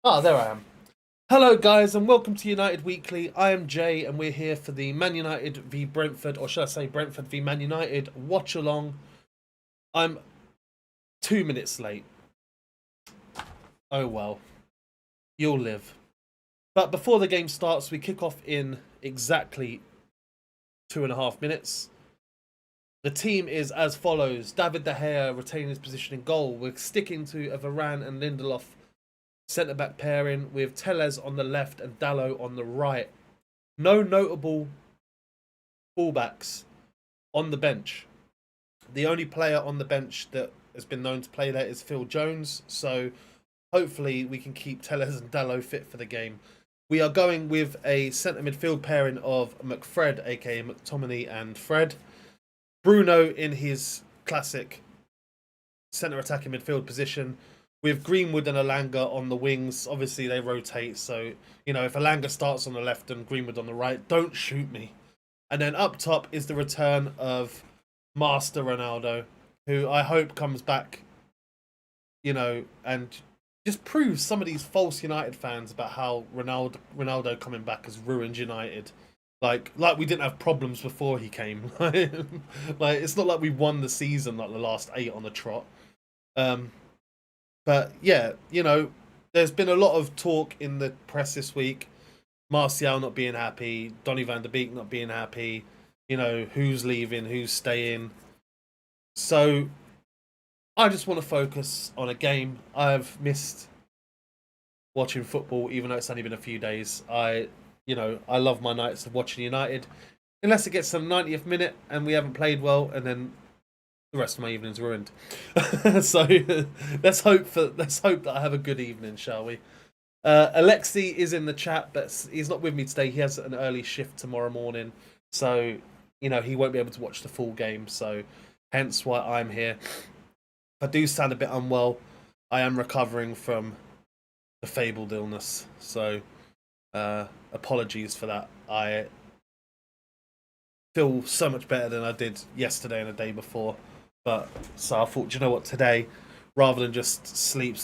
Ah, there I am. Hello, guys, and welcome to United Weekly. I am Jay, and we're here for the Man United v Brentford, or should I say Brentford v Man United watch along. I'm 2 minutes late. Oh well, you'll live. But before the game starts, we kick off in exactly 2.5 minutes. The team is as follows: David De Gea retaining his position in goal. We're sticking to a Varane and Lindelof centre-back pairing with Telles on the left and Dalot on the right. No notable fullbacks on the bench. The only player on the bench that has been known to play there is Phil Jones, so hopefully we can keep Telles and Dalot fit for the game. We are going with a centre midfield pairing of McFred, aka McTominay, and Fred. Bruno in his classic centre attacking midfield position, with Greenwood and Alanga on the wings. Obviously, they rotate, so, if Alanga starts on the left and Greenwood on the right, don't shoot me. And then up top is the return of Master Ronaldo, who I hope comes back, and just proves some of these false United fans about how Ronaldo coming back has ruined United. Like we didn't have problems before he came. Like, it's not like we won the season like the last 8 on the trot. But yeah, there's been a lot of talk in the press this week. Martial not being happy, Donny van de Beek not being happy, who's leaving, who's staying. So I just want to focus on a game. I've missed watching football, even though it's only been a few days. I love my nights of watching United, unless it gets to the 90th minute and we haven't played well, and then the rest of my evening's ruined. So let's hope that I have a good evening, shall we? Alexi is in the chat, but he's not with me today. He has an early shift tomorrow morning, so he won't be able to watch the full game. So hence why I'm here. If I do sound a bit unwell, I am recovering from the fabled illness, so apologies for that. I feel so much better than I did yesterday and the day before. But so I thought, today, rather than just sleep,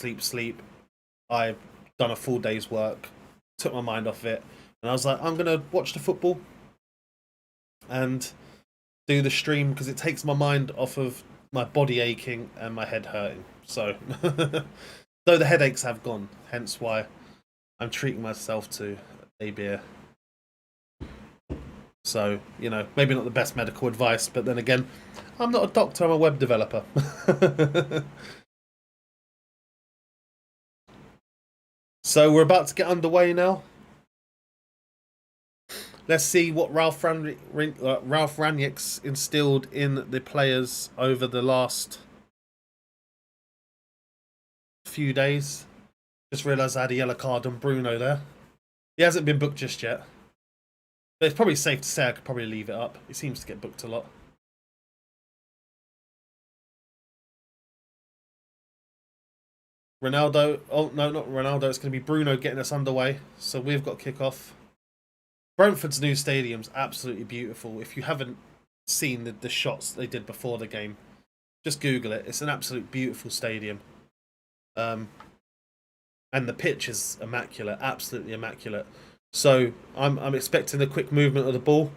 I've done a full day's work, took my mind off it, and I was like, I'm gonna watch the football and do the stream because it takes my mind off of my body aching and my head hurting. So, though the headaches have gone, hence why I'm treating myself to a beer. So, maybe not the best medical advice, but then again, I'm not a doctor, I'm a web developer. So we're about to get underway now. Let's see what Ralph Rangnick's instilled in the players over the last few days. Just realised I had a yellow card on Bruno there. He hasn't been booked just yet. But it's probably safe to say I could probably leave it up. He seems to get booked a lot. Ronaldo. Oh, no, not Ronaldo. It's going to be Bruno getting us underway. So we've got kick-off. Brentford's new stadium's absolutely beautiful. If you haven't seen the shots they did before the game, just Google it. It's an absolute beautiful stadium. And the pitch is immaculate. Absolutely immaculate. So I'm expecting a quick movement of the ball.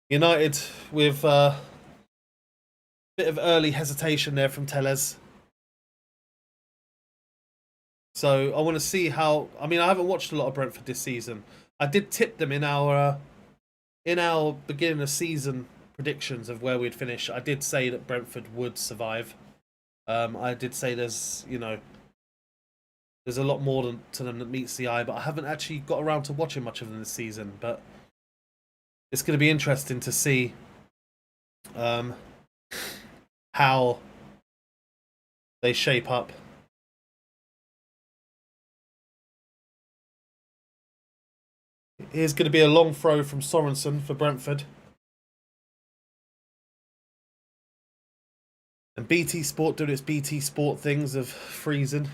United with a bit of early hesitation there from Telles. So I want to see how. I mean, I haven't watched a lot of Brentford this season. I did tip them in our beginning of season predictions of where we'd finish. I did say that Brentford would survive. I did say there's a lot more to them that meets the eye, but I haven't actually got around to watching much of them this season. But it's going to be interesting to see how they shape up. Here's going to be a long throw from Sorensen for Brentford. And BT Sport doing its BT Sport things of freezing.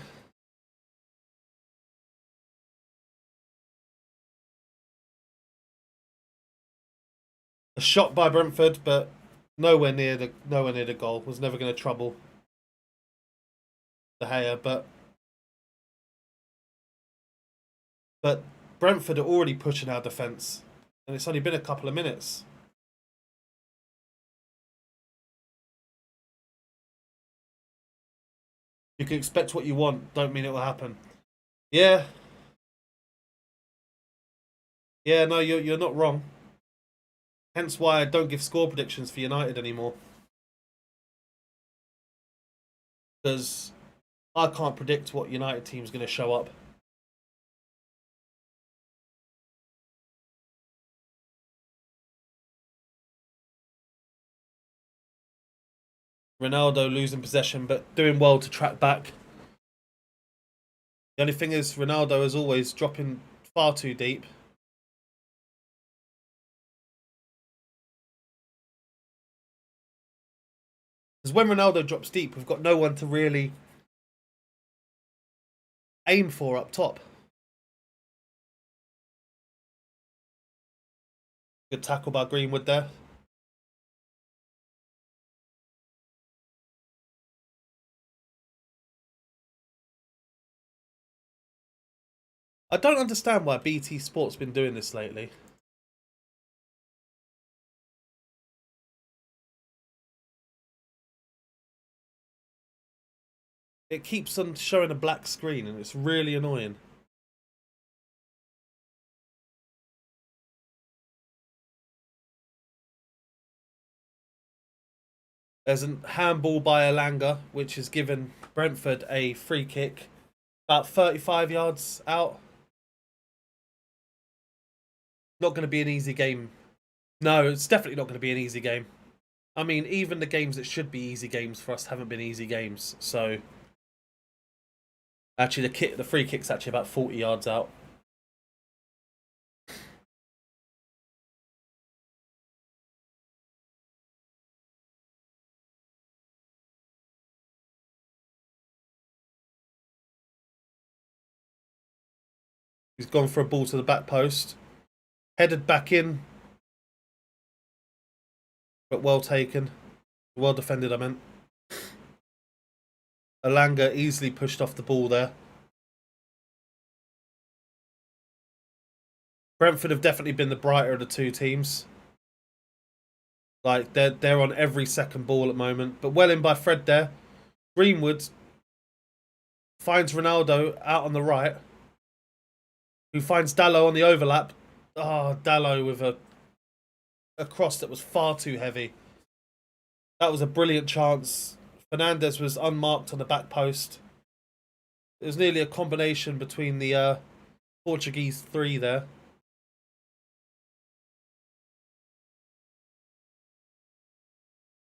A shot by Brentford, but nowhere near the goal. Was never going to trouble De Gea, but Brentford are already pushing our defence, and it's only been a couple of minutes. You can expect what you want, don't mean it will happen. Yeah. Yeah, no, you're not wrong. Hence why I don't give score predictions for United anymore. Because I can't predict what United team's going to show up. Ronaldo losing possession, but doing well to track back. The only thing is, Ronaldo is always dropping far too deep. Because when Ronaldo drops deep, we've got no one to really aim for up top. Good tackle by Greenwood there. I don't understand why BT Sport's been doing this lately. It keeps on showing a black screen and it's really annoying. There's a handball by Elanga, which has given Brentford a free kick about 35 yards out. Not going to be an easy game. No, it's definitely not going to be an easy game. I mean, even the games that should be easy games for us haven't been easy games. So, actually, the free kick's actually about 40 yards out. He's gone for a ball to the back post. Headed back in. But well taken. Well defended, I meant. Elanga easily pushed off the ball there. Brentford have definitely been the brighter of the two teams. Like, they're on every second ball at the moment. But well in by Fred there. Greenwood finds Ronaldo out on the right. Who finds Dalot on the overlap. Oh, Dalot with a cross that was far too heavy. That was a brilliant chance. Fernandes was unmarked on the back post. It was nearly a combination between the Portuguese three there.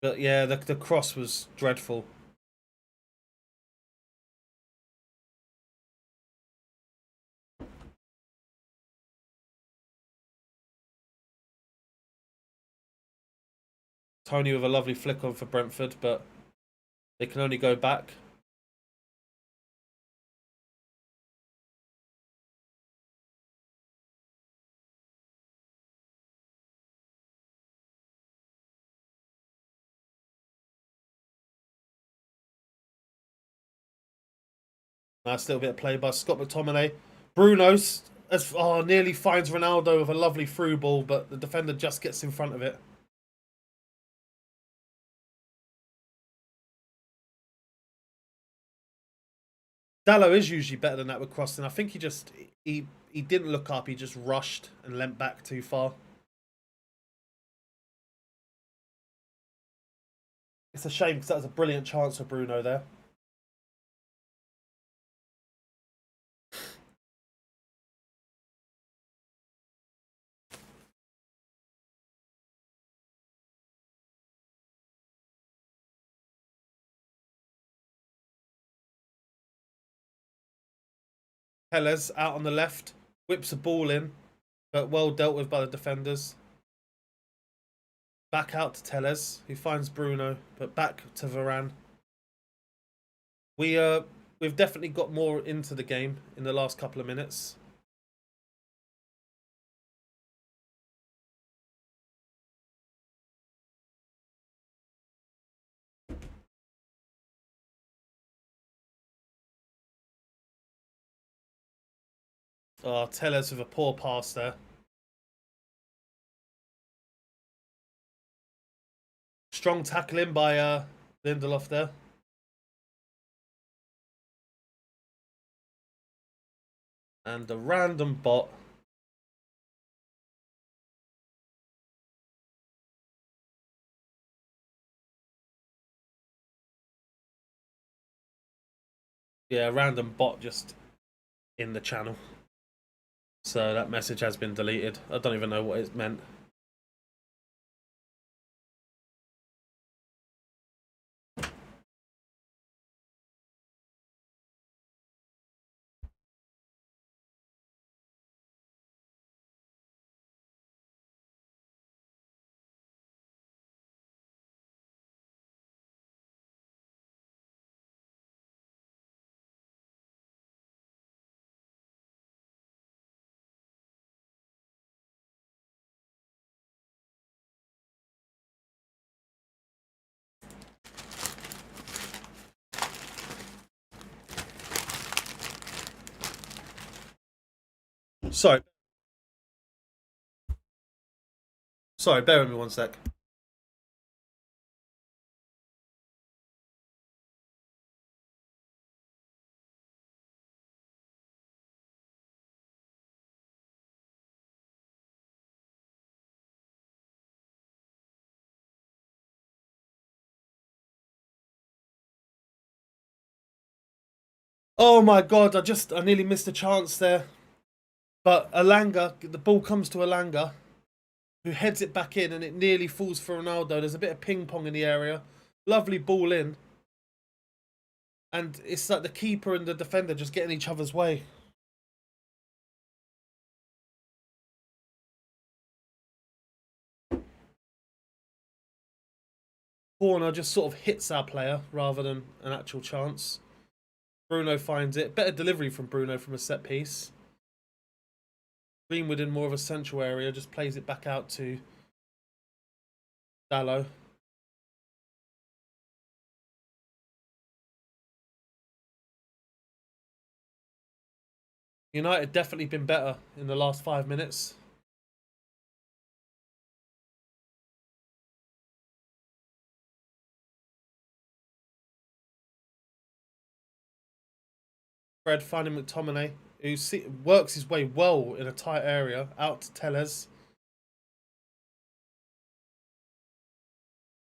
But yeah, the cross was dreadful. Tony with a lovely flick on for Brentford, but they can only go back. Nice little bit of play by Scott McTominay. Bruno's nearly finds Ronaldo with a lovely through ball, but the defender just gets in front of it. Dalot is usually better than that with crossing. I think he didn't look up. He just rushed and leant back too far. It's a shame because that was a brilliant chance for Bruno there. Telles out on the left. Whips a ball in, but well dealt with by the defenders. Back out to Telles, who finds Bruno, but back to Varane. We've definitely got more into the game in the last couple of minutes. Oh, Tellez with a poor pass there. Strong tackling by Lindelof there. And a random bot. Yeah, a random bot just in the channel. So that message has been deleted. I don't even know what it meant. Sorry. Sorry, bear with me one sec. Oh my god, I nearly missed a chance there. But Alanga, the ball comes to Alanga, who heads it back in, and it nearly falls for Ronaldo. There's a bit of ping pong in the area. Lovely ball in. And it's like the keeper and the defender just getting each other's way. Corner just sort of hits our player rather than an actual chance. Bruno finds it. Better delivery from Bruno from a set piece. Greenwood in more of a central area, just plays it back out to Dallo. United definitely been better in the last 5 minutes. Fred finding McTominay, who works his way well in a tight area, out to Tellez.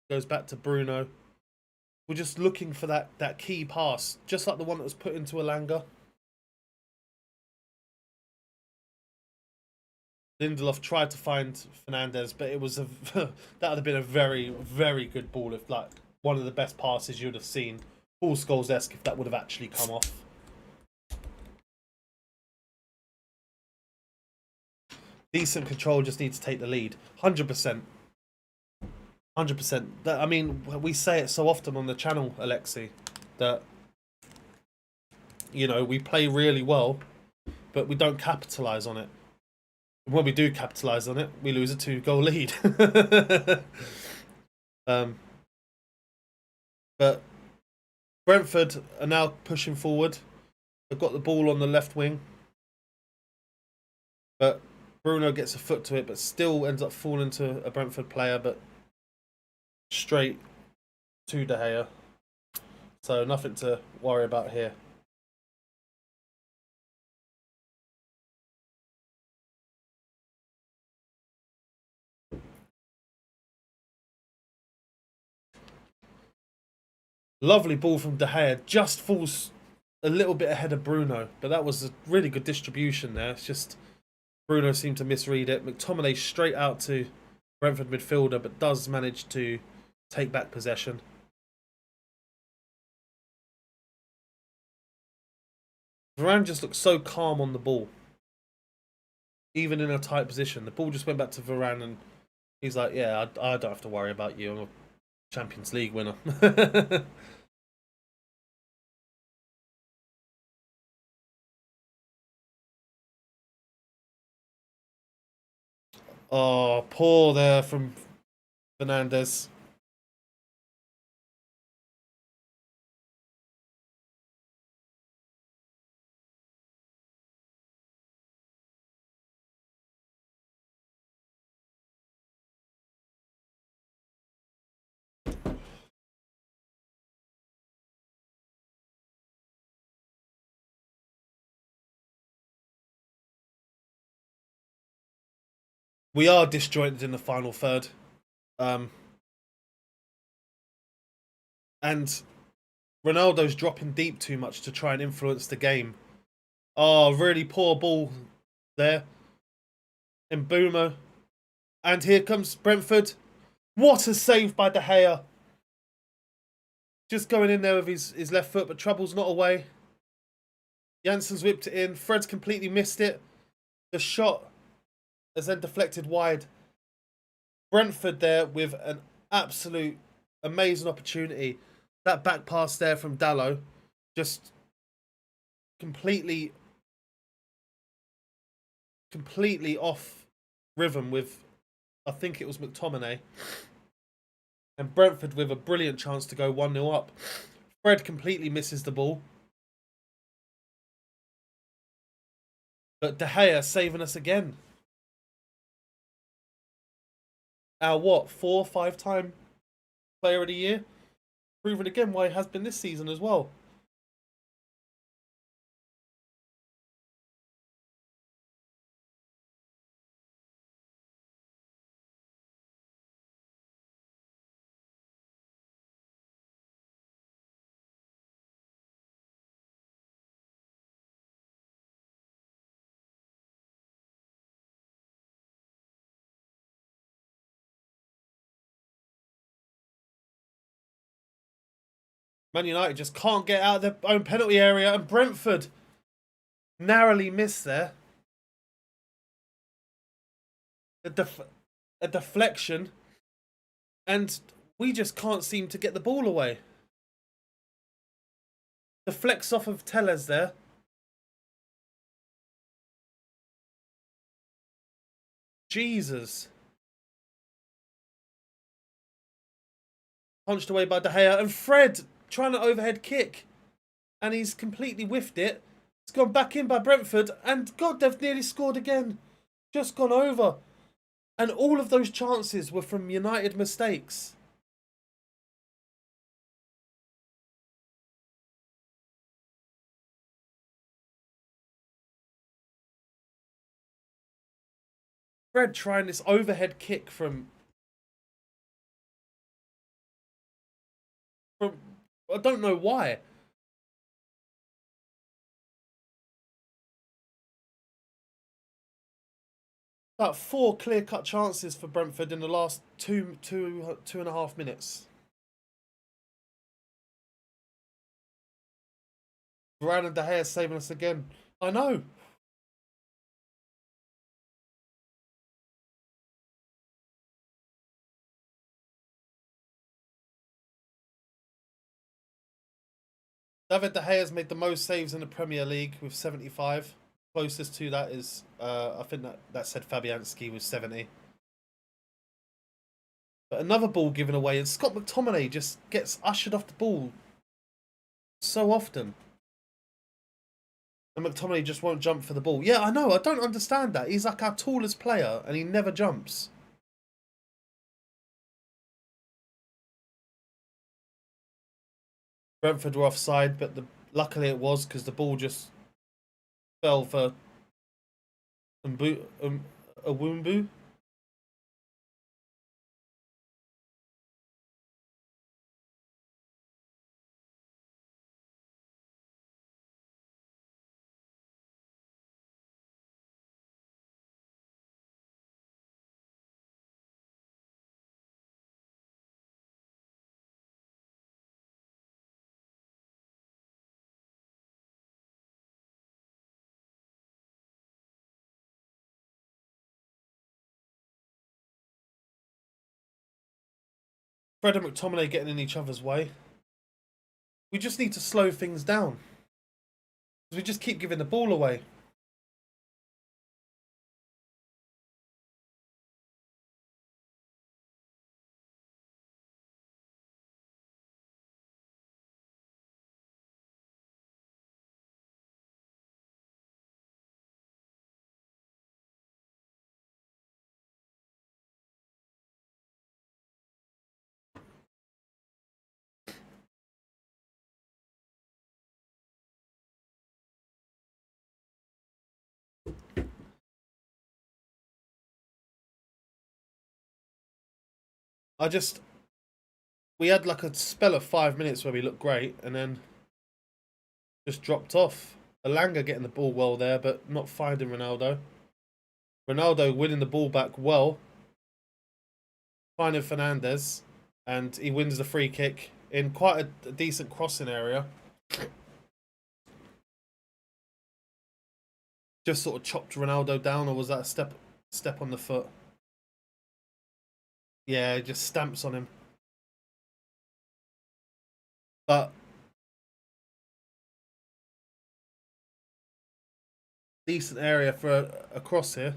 Goes back to Bruno. We're just looking for that key pass, just like the one that was put into Alanga. Lindelof tried to find Fernandez, but it was a that would have been a very, very good ball, if like one of the best passes you'd have seen. Paul Scholes-esque if that would have actually come off. Decent control, just need to take the lead. 100%. 100%. I mean, we say it so often on the channel, Alexi, that, you know, we play really well, but we don't capitalise on it. When we do capitalise on it, we lose a 2-goal lead. But Brentford are now pushing forward. They've got the ball on the left wing. But Bruno gets a foot to it, but still ends up falling to a Brentford player, but straight to De Gea. So nothing to worry about here. Lovely ball from De Gea. Just falls a little bit ahead of Bruno, but that was a really good distribution there. It's just Bruno seemed to misread it. McTominay straight out to Brentford midfielder, but does manage to take back possession. Varane just looks so calm on the ball. Even in a tight position. The ball just went back to Varane and he's like, yeah, I don't have to worry about you. I'm a Champions League winner. Oh, poor there from Fernandez. We are disjointed in the final third. And Ronaldo's dropping deep too much to try and influence the game. Oh, really poor ball there. And Boomer. And here comes Brentford. What a save by De Gea. Just going in there with his left foot, but trouble's not away. Jansen's whipped it in. Fred's completely missed it. The shot has then deflected wide. Brentford there with an absolute amazing opportunity. That back pass there from Dalot just completely off rhythm with, I think it was McTominay. And Brentford with a brilliant chance to go 1-0 up. Fred completely misses the ball. But De Gea saving us again. Our what? 4 or 5 time player of the year? Proven again why it has been this season as well. Man United just can't get out of their own penalty area, and Brentford narrowly missed there. A deflection, and we just can't seem to get the ball away. Deflects off of Tellez there. Jesus. Punched away by De Gea, and Fred trying to overhead kick, and he's completely whiffed it. It's gone back in by Brentford, and God, they've nearly scored again. Just gone over. And all of those chances were from United mistakes. Fred trying this overhead kick from I don't know why. About 4 clear-cut chances for Brentford in the last two and a half minutes. Varane and De Gea saving us again. I know. David De Gea's made the most saves in the Premier League with 75. Closest to that is, I think that said Fabianski was 70. But another ball given away, and Scott McTominay just gets ushered off the ball so often. And McTominay just won't jump for the ball. Yeah, I know. I don't understand that. He's like our tallest player, and he never jumps. Brentford were offside, but luckily it was because the ball just fell for Awumbu. Fred and McTominay getting in each other's way. We just need to slow things down. We just keep giving the ball away. We had like a spell of 5 minutes where we looked great, and then just dropped off. Alanga getting the ball well there, but not finding Ronaldo. Ronaldo winning the ball back well, finding Fernandes, and he wins the free kick in quite a decent crossing area. Just sort of chopped Ronaldo down, or was that a step on the foot? Yeah, just stamps on him. But decent area for a cross here.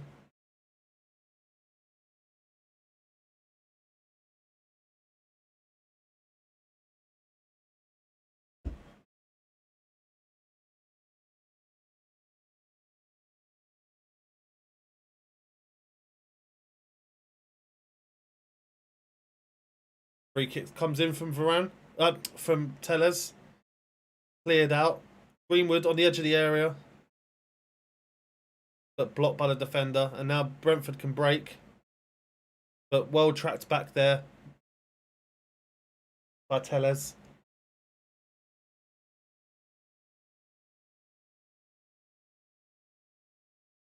Free kick comes in from from Tellez. Cleared out. Greenwood on the edge of the area, but blocked by the defender. And now Brentford can break, but well tracked back there by Tellez.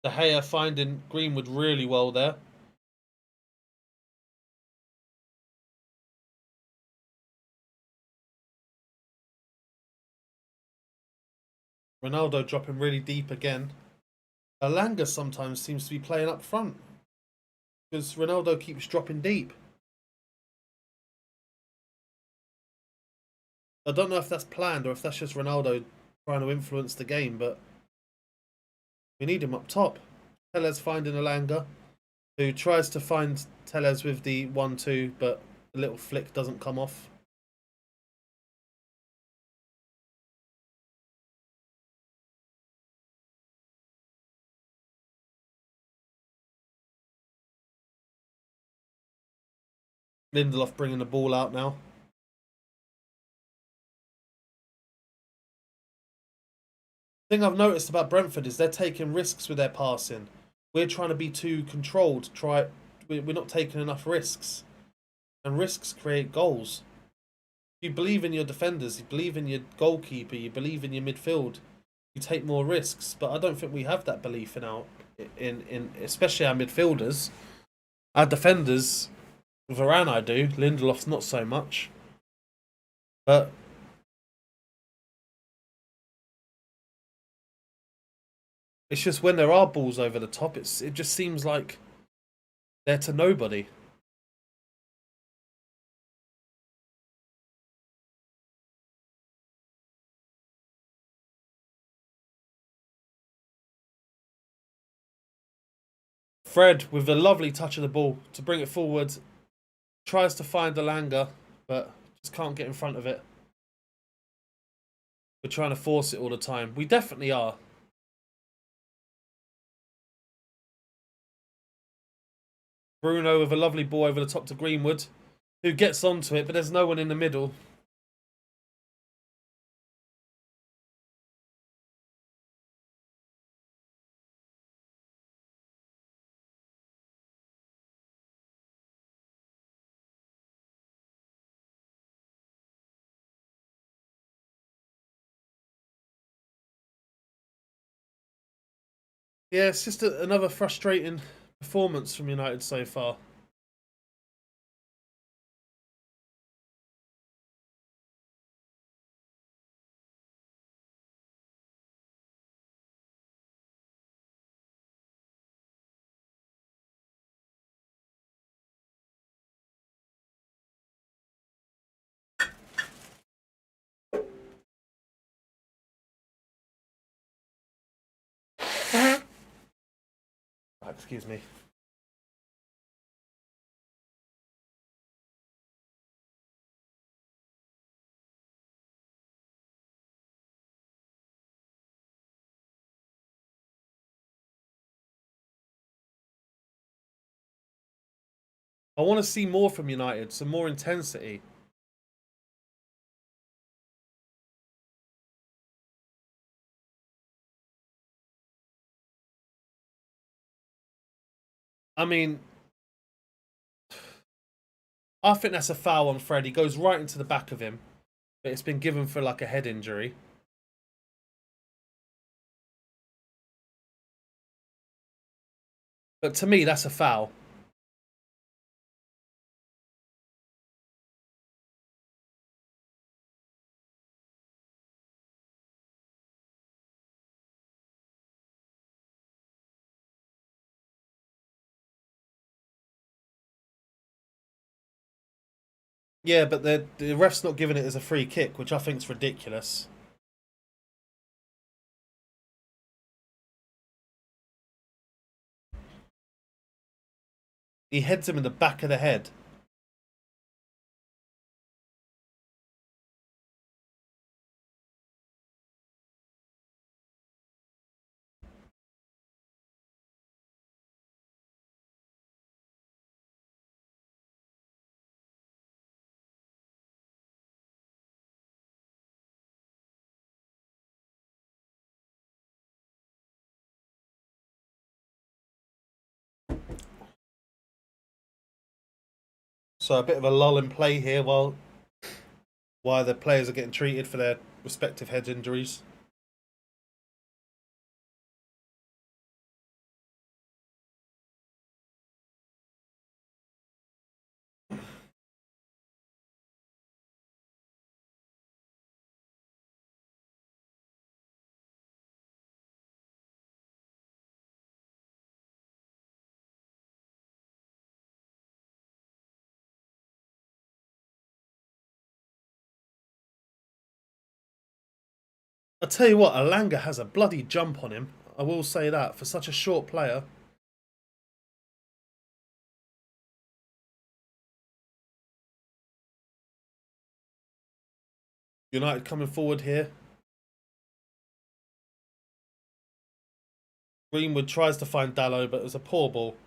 De Gea finding Greenwood really well there. Ronaldo dropping really deep again. Alanga sometimes seems to be playing up front because Ronaldo keeps dropping deep. I don't know if that's planned or if that's just Ronaldo trying to influence the game, but we need him up top. Tellez finding Alanga, who tries to find Tellez with the 1-2, but the little flick doesn't come off. Lindelof bringing the ball out now. The thing I've noticed about Brentford is they're taking risks with their passing. We're trying to be too controlled. We're not taking enough risks, and risks create goals. You believe in your defenders, you believe in your goalkeeper, you believe in your midfield. You take more risks, but I don't think we have that belief in especially our midfielders. Our defenders, Varane I do, Lindelof's not so much. But it's just when there are balls over the top, it just seems like they're to nobody. Fred with a lovely touch of the ball to bring it forward. Tries to find Alanga, but just can't get in front of it. We're trying to force it all the time. We definitely are. Bruno with a lovely ball over the top to Greenwood, who gets onto it, but there's no one in the middle. Yeah, it's just another frustrating performance from United so far. Excuse me. I want to see more from United, some more intensity. I mean, I think that's a foul on Fred. He goes right into the back of him, but it's been given for like a head injury. But to me, that's a foul. Yeah, but the ref's not giving it as a free kick, which I think is ridiculous. He heads him in the back of the head. So a bit of a lull in play here while the players are getting treated for their respective head injuries. I tell you what, Alanga has a bloody jump on him. I will say that for such a short player. United coming forward here. Greenwood tries to find Dallo, but it was a poor ball.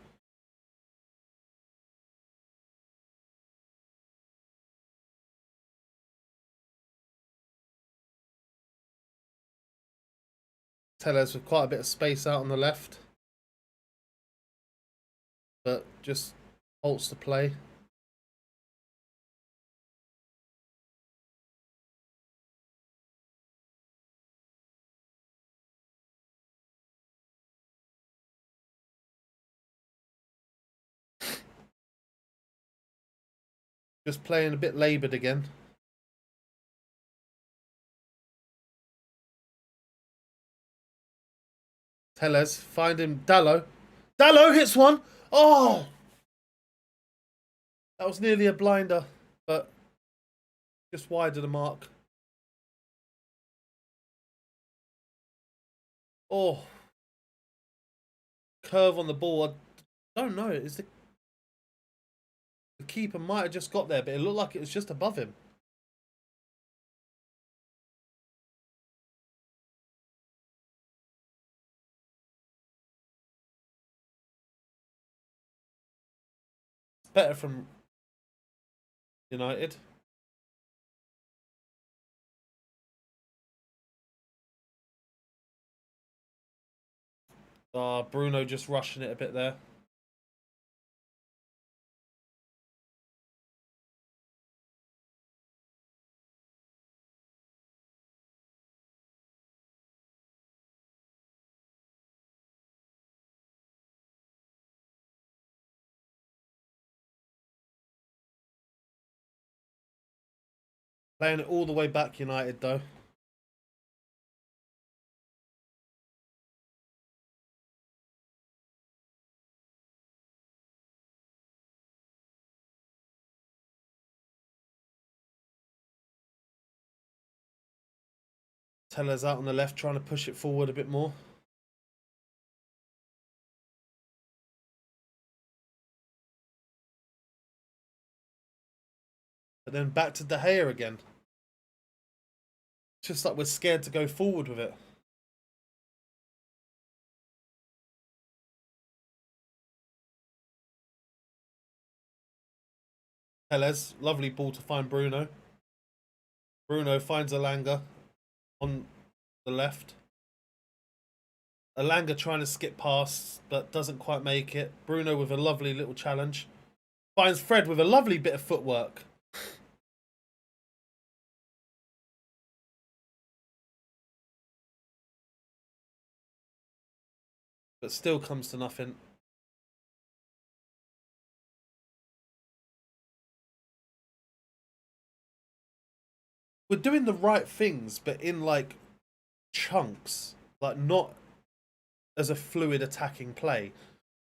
Tellez with quite a bit of space out on the left, but just halts the play. Just playing a bit laboured again. Tellez, find him. Dallo. Dallo hits one. Oh! That was nearly a blinder, but just wide of the mark. Oh. Curve on the ball. I don't know. Is the keeper might have just got there, but it looked like it was just above him. It's better from United. Bruno just rushing it a bit there. Playing it all the way back, United, though. Tellez out on the left, trying to push it forward a bit more. But then back to De Gea again. Just like we're scared to go forward with it. Tellez, lovely ball to find Bruno. Bruno finds Alanga on the left. Alanga trying to skip past, but doesn't quite make it. Bruno with a lovely little challenge. Finds Fred with a lovely bit of footwork. But still comes to nothing. We're doing the right things, but in like chunks, like not as a fluid attacking play.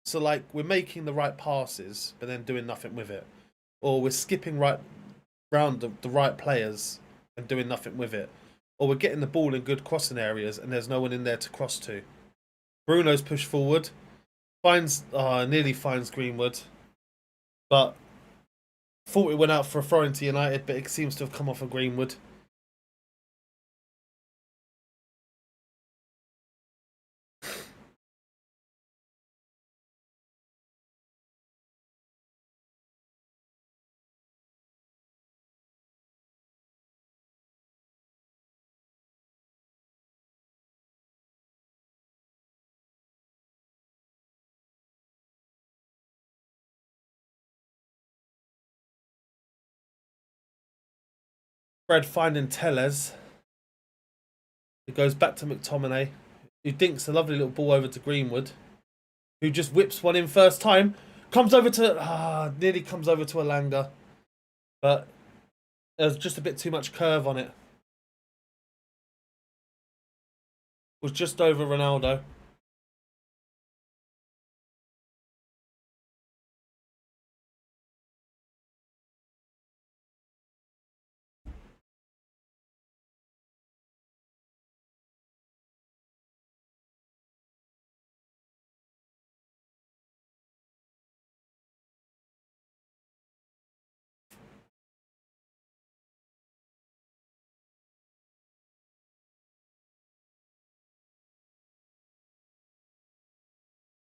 So like we're making the right passes, but then doing nothing with it, or we're skipping right round the right players and doing nothing with it, or we're getting the ball in good crossing areas and there's no one in there to cross to. Bruno's pushed forward, nearly finds Greenwood, but thought it went out for a throw into United, but it seems to have come off of Greenwood. Fred finding Tellez. It goes back to McTominay, who dinks a lovely little ball over to Greenwood, who just whips one in first time. Nearly comes over to Alanga, but there's just a bit too much curve on it. Was just over Ronaldo.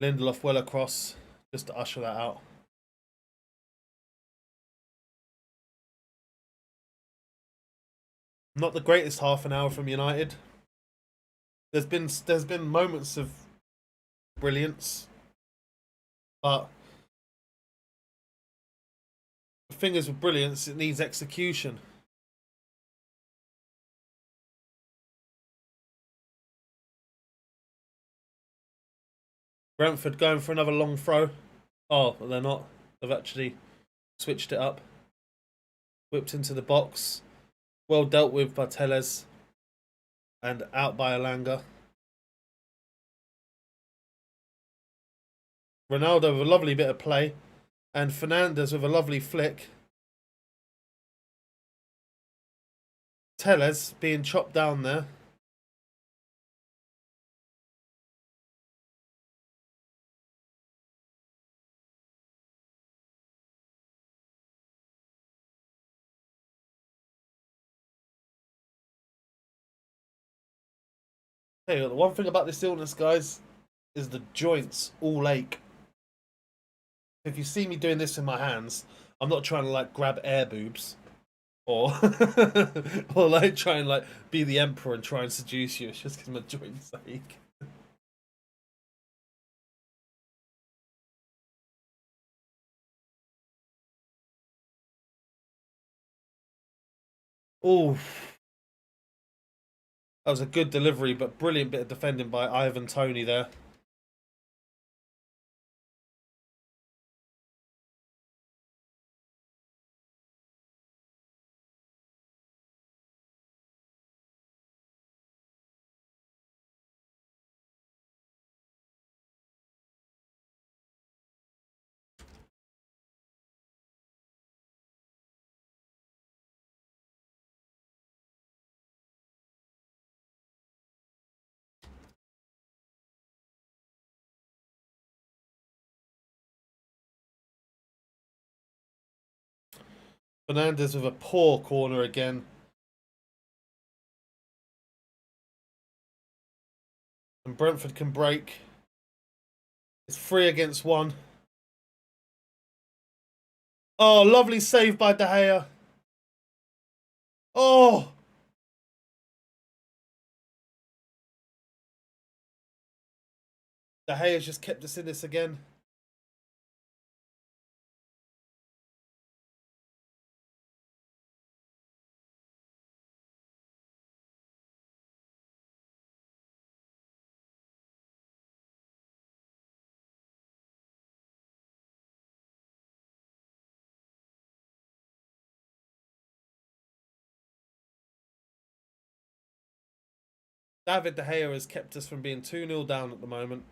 Lindelof well across, just to usher that out. Not the greatest half an hour from United. There's been moments of brilliance, but the thing is with brilliance, it needs execution. Brentford going for another long throw. Oh, but they're not. They've actually switched it up. Whipped into the box. Well dealt with by Tellez. And out by Alanga. Ronaldo with a lovely bit of play. And Fernandes with a lovely flick. Tellez being chopped down there. Hey, the one thing about this illness, guys, is the joints all ache. If you see me doing this in my hands, I'm not trying to like grab air boobs or or like try and like be the emperor and try and seduce you. It's just because my joints ache. Oh, that was a good delivery, but brilliant bit of defending by Ivan Toney there. Fernandes with a poor corner again. And Brentford can break. It's 3 against 1. Oh, lovely save by De Gea. Oh! De Gea's just kept us in this again. David De Gea has kept us from being 2-0 down at the moment.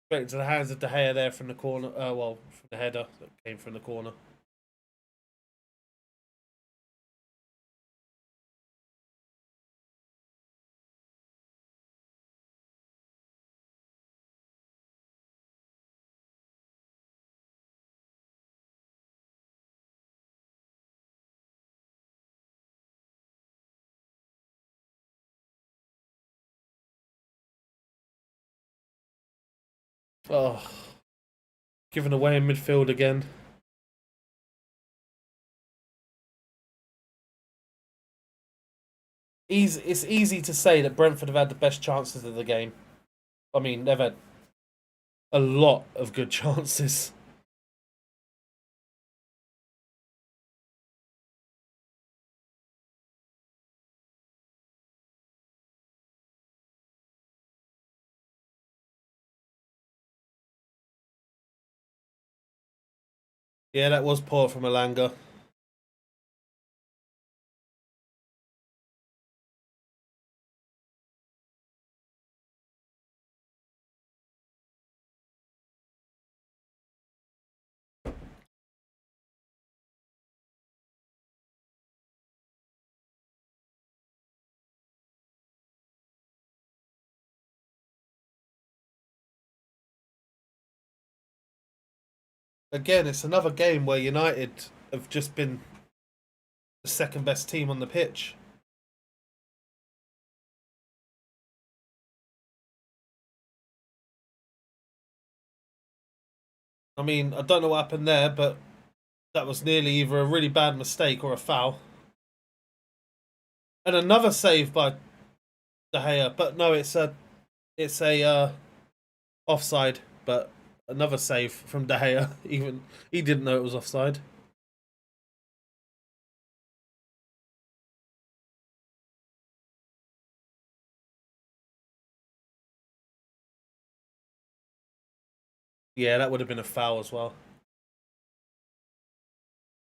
Straight into the hands of De Gea there from the corner. Well, from the header that came from the corner. Oh, given away in midfield again. It's easy to say that Brentford have had the best chances of the game. I mean, they've had a lot of good chances. Yeah, that was poor from Alanga. Again, it's another game where United have just been the second best team on the pitch. I mean, I don't know what happened there, but that was nearly either a really bad mistake or a foul. And another save by De Gea, but no, it's a offside, but another save from De Gea. Even he didn't know it was offside. Yeah, that would have been a foul as well.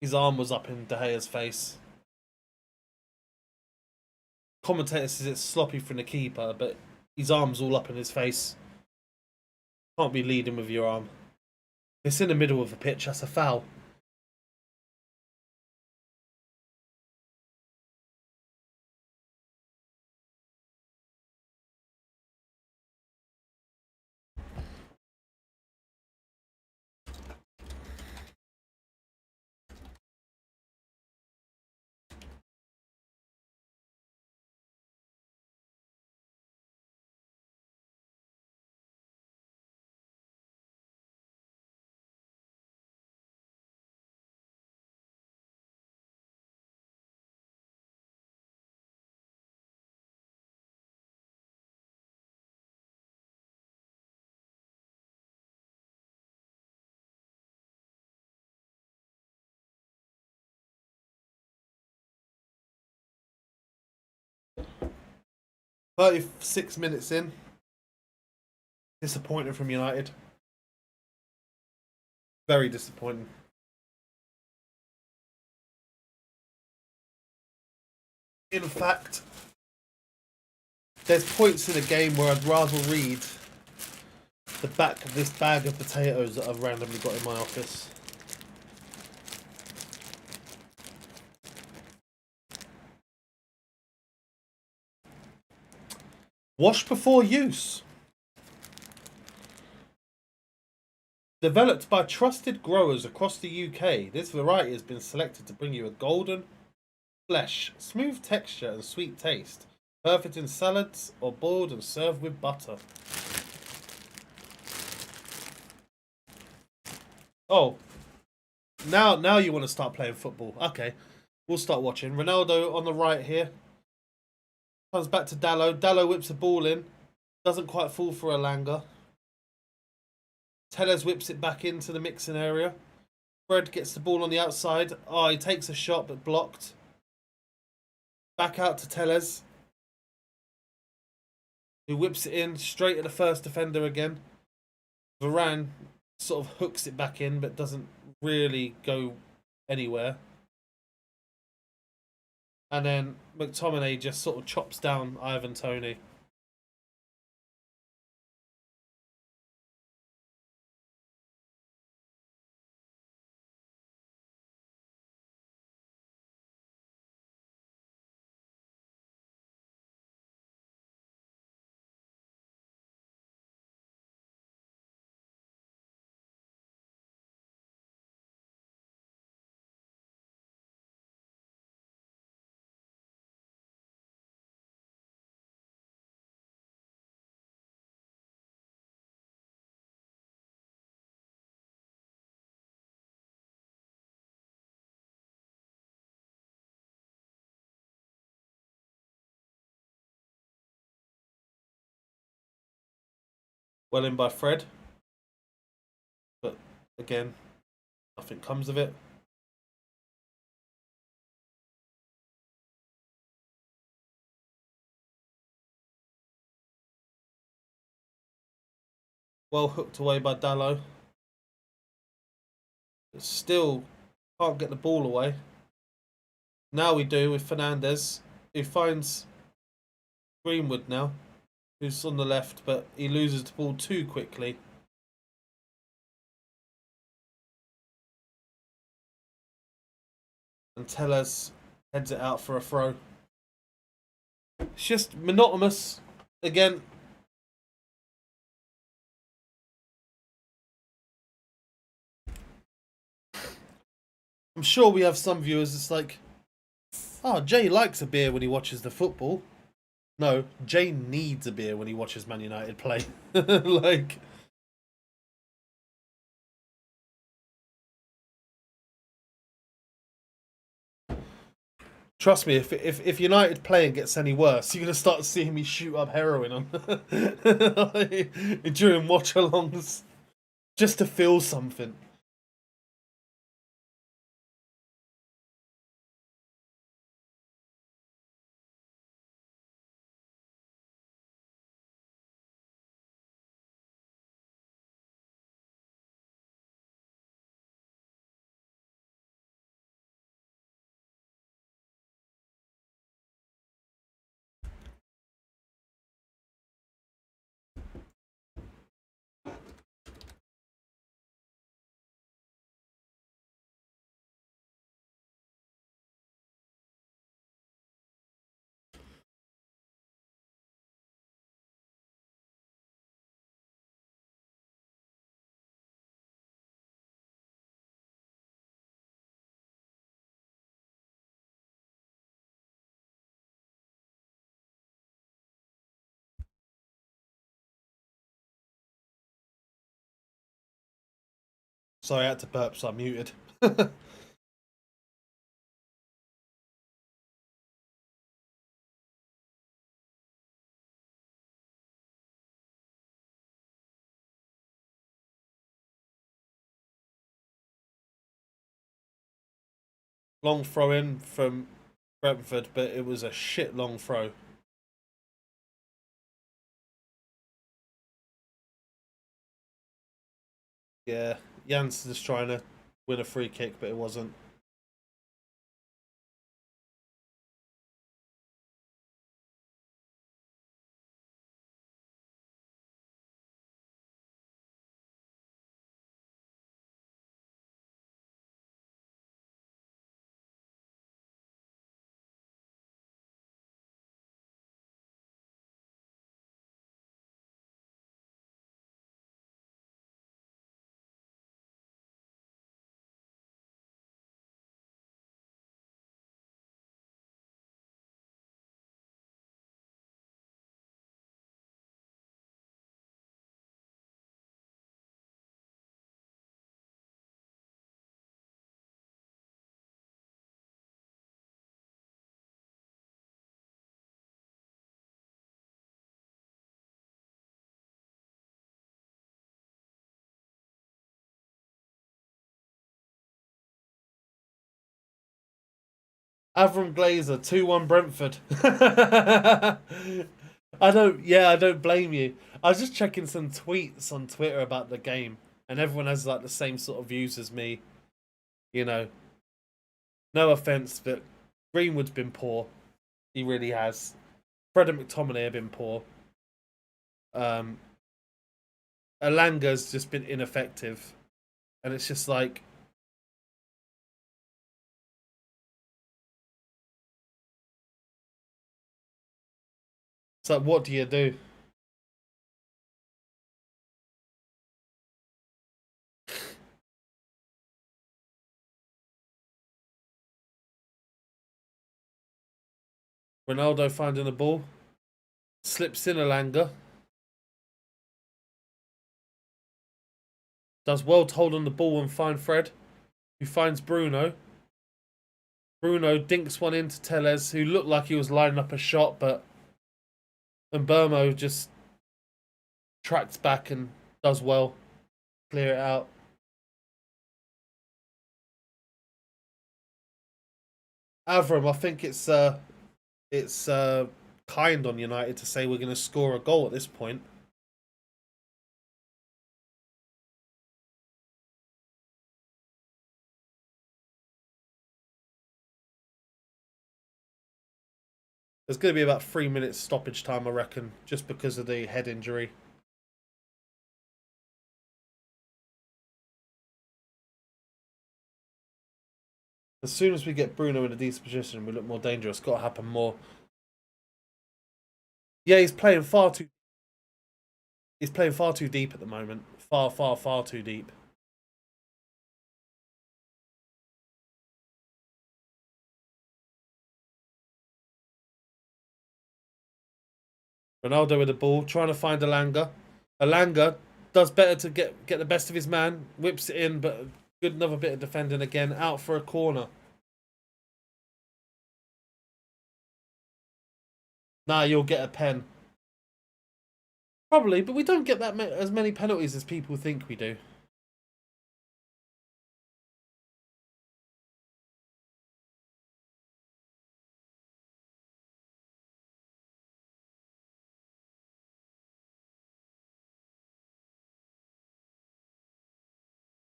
His arm was up in De Gea's face. Commentator says it's sloppy from the keeper, but his arm's all up in his face. Can't be leading with your arm. It's in the middle of the pitch, that's a foul. "36 minutes in. Disappointing from United. Very disappointing. In fact, there's points in a game where I'd rather read the back of this bag of potatoes that I've randomly got in my office. Wash before use. Developed by trusted growers across the UK, this variety has been selected to bring you a golden flesh, smooth texture and sweet taste. Perfect in salads or boiled and served with butter. Oh, now you want to start playing football. Okay, we'll start watching. Ronaldo on the right here. Comes back to Dallo. Dallo whips the ball in. Doesn't quite fall for Alanga. Tellez whips it back into the mixing area. Fred gets the ball on the outside. Oh, he takes a shot but blocked. Back out to Tellez, who whips it in straight at the first defender again. Varane sort of hooks it back in but doesn't really go anywhere. And then McTominay just sort of chops down Ivan Toney. Well in by Fred. But again, nothing comes of it. Well hooked away by Dallo. But still can't get the ball away. Now we do with Fernandez, who finds Greenwood now, who's on the left, but he loses the ball too quickly. And Tellez heads it out for a throw. It's just monotonous. Again, I'm sure we have some viewers that's like, oh, Jay likes a beer when he watches the football. No, Jay needs a beer when he watches Man United play. Like, trust me, if United playing gets any worse, you're gonna start seeing me shoot up heroin on during watch-alongs just to feel something. Sorry, I had to burp, so I'm muted. Long throw in from Brentford, but it was a shit long throw. Yeah, Jansen's trying to win a free kick, but it wasn't. Avram Glazer, 2-1 Brentford. I don't blame you. I was just checking some tweets on Twitter about the game, and everyone has like the same sort of views as me. You know, no offense, but Greenwood's been poor. He really has. Fred and McTominay have been poor. Alanga's just been ineffective, and it's just like, it's like, what do you do? Ronaldo finding the ball, slips in Alanga, does well to hold on the ball and find Fred, who finds Bruno. Bruno dinks one into Tellez, who looked like he was lining up a shot, but Mbermo just tracks back and does well, clear it out. Avram, I think it's kind on United to say we're going to score a goal at this point. There's going to be about 3 minutes stoppage time, I reckon, just because of the head injury. As soon as we get Bruno in a decent position, we look more dangerous. Got to happen more. Yeah, he's playing far too. He's playing far too deep at the moment. Far too deep. Ronaldo with the ball, trying to find Alanga. Alanga does better to get the best of his man. Whips it in, but good another bit of defending again. Out for a corner. Nah, you'll get a pen. Probably, but we don't get that as many penalties as people think we do.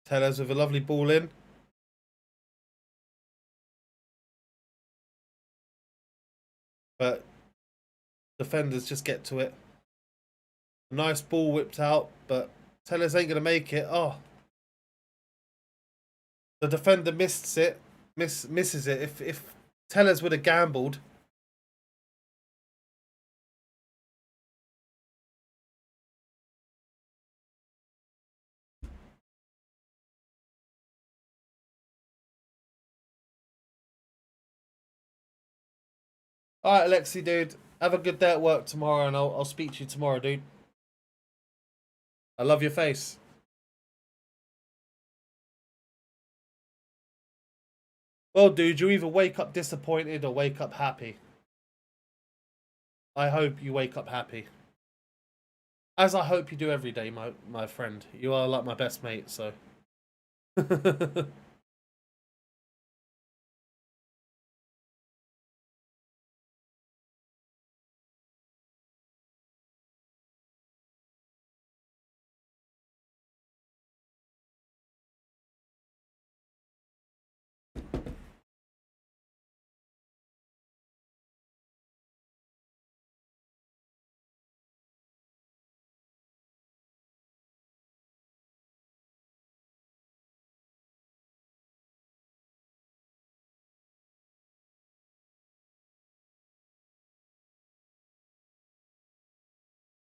Tellez with a lovely ball in. But defenders just get to it. Nice ball whipped out, but Tellez ain't going to make it. Oh. The defender misses it. Misses it. If Tellez would have gambled. Alright, Alexi, dude. Have a good day at work tomorrow, and I'll speak to you tomorrow, dude. I love your face. Well, dude, you either wake up disappointed or wake up happy. I hope you wake up happy. As I hope you do every day, my friend. You are like my best mate, so.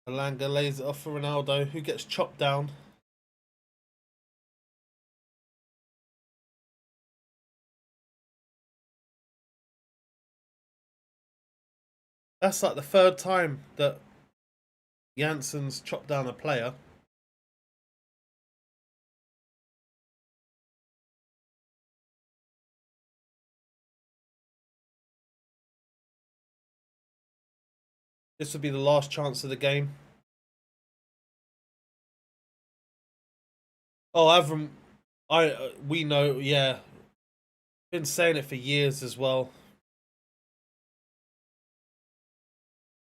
Alanga lays it off for Ronaldo, who gets chopped down. That's like the third time that Jansen's chopped down a player. This would be the last chance of the game. Oh, Avram, we know, yeah. Been saying it for years as well.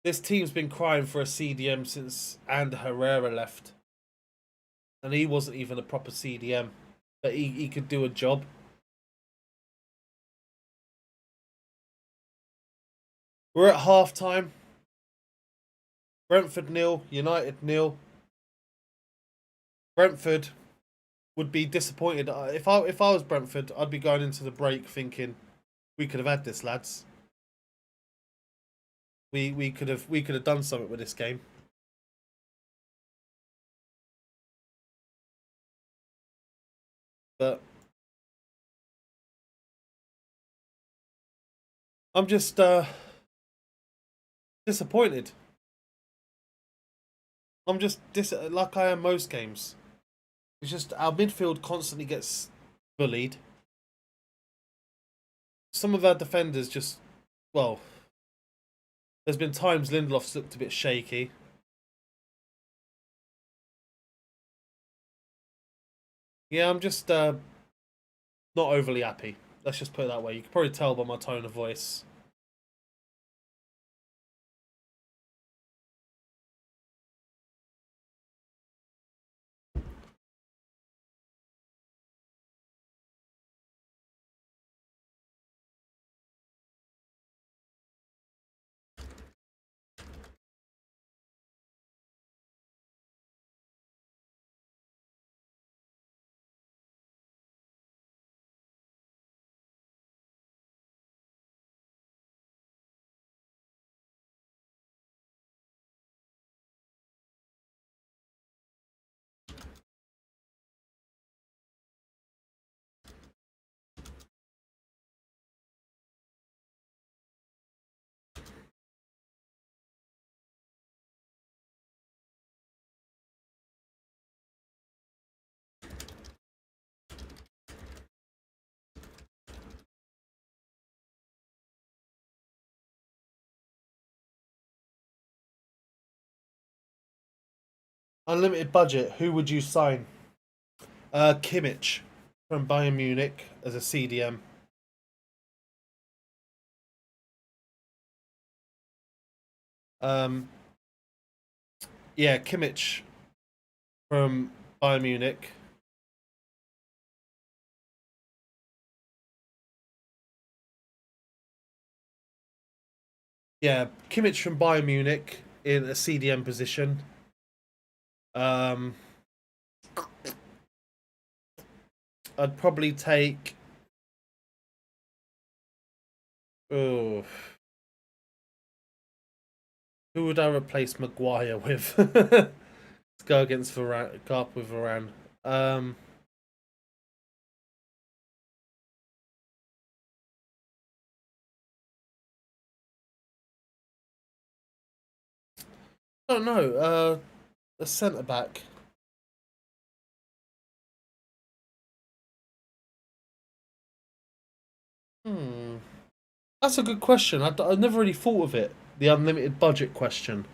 This team's been crying for a CDM since and Herrera left. And he wasn't even a proper CDM. But he could do a job. We're at half-time. Brentford 0, United 0. Brentford would be disappointed. If I was Brentford, I'd be going into the break thinking, we could have had this, lads. We could have done something with this game. But I'm just disappointed. I'm just like I am most games. It's just our midfield constantly gets bullied. Some of our defenders just, well, there's been times Lindelof's looked a bit shaky. Yeah, I'm just not overly happy. Let's just put it that way. You can probably tell by my tone of voice. Unlimited budget. Who would you sign? Kimmich from Bayern Munich as a CDM. Yeah, Kimmich from Bayern Munich. Yeah, Kimmich from Bayern Munich in a CDM position. I'd probably take. Oh, who would I replace Maguire with? Let's go against Varane. Go up with Varane. I don't know. A centre back. That's a good question. I never really thought of it. The unlimited budget question.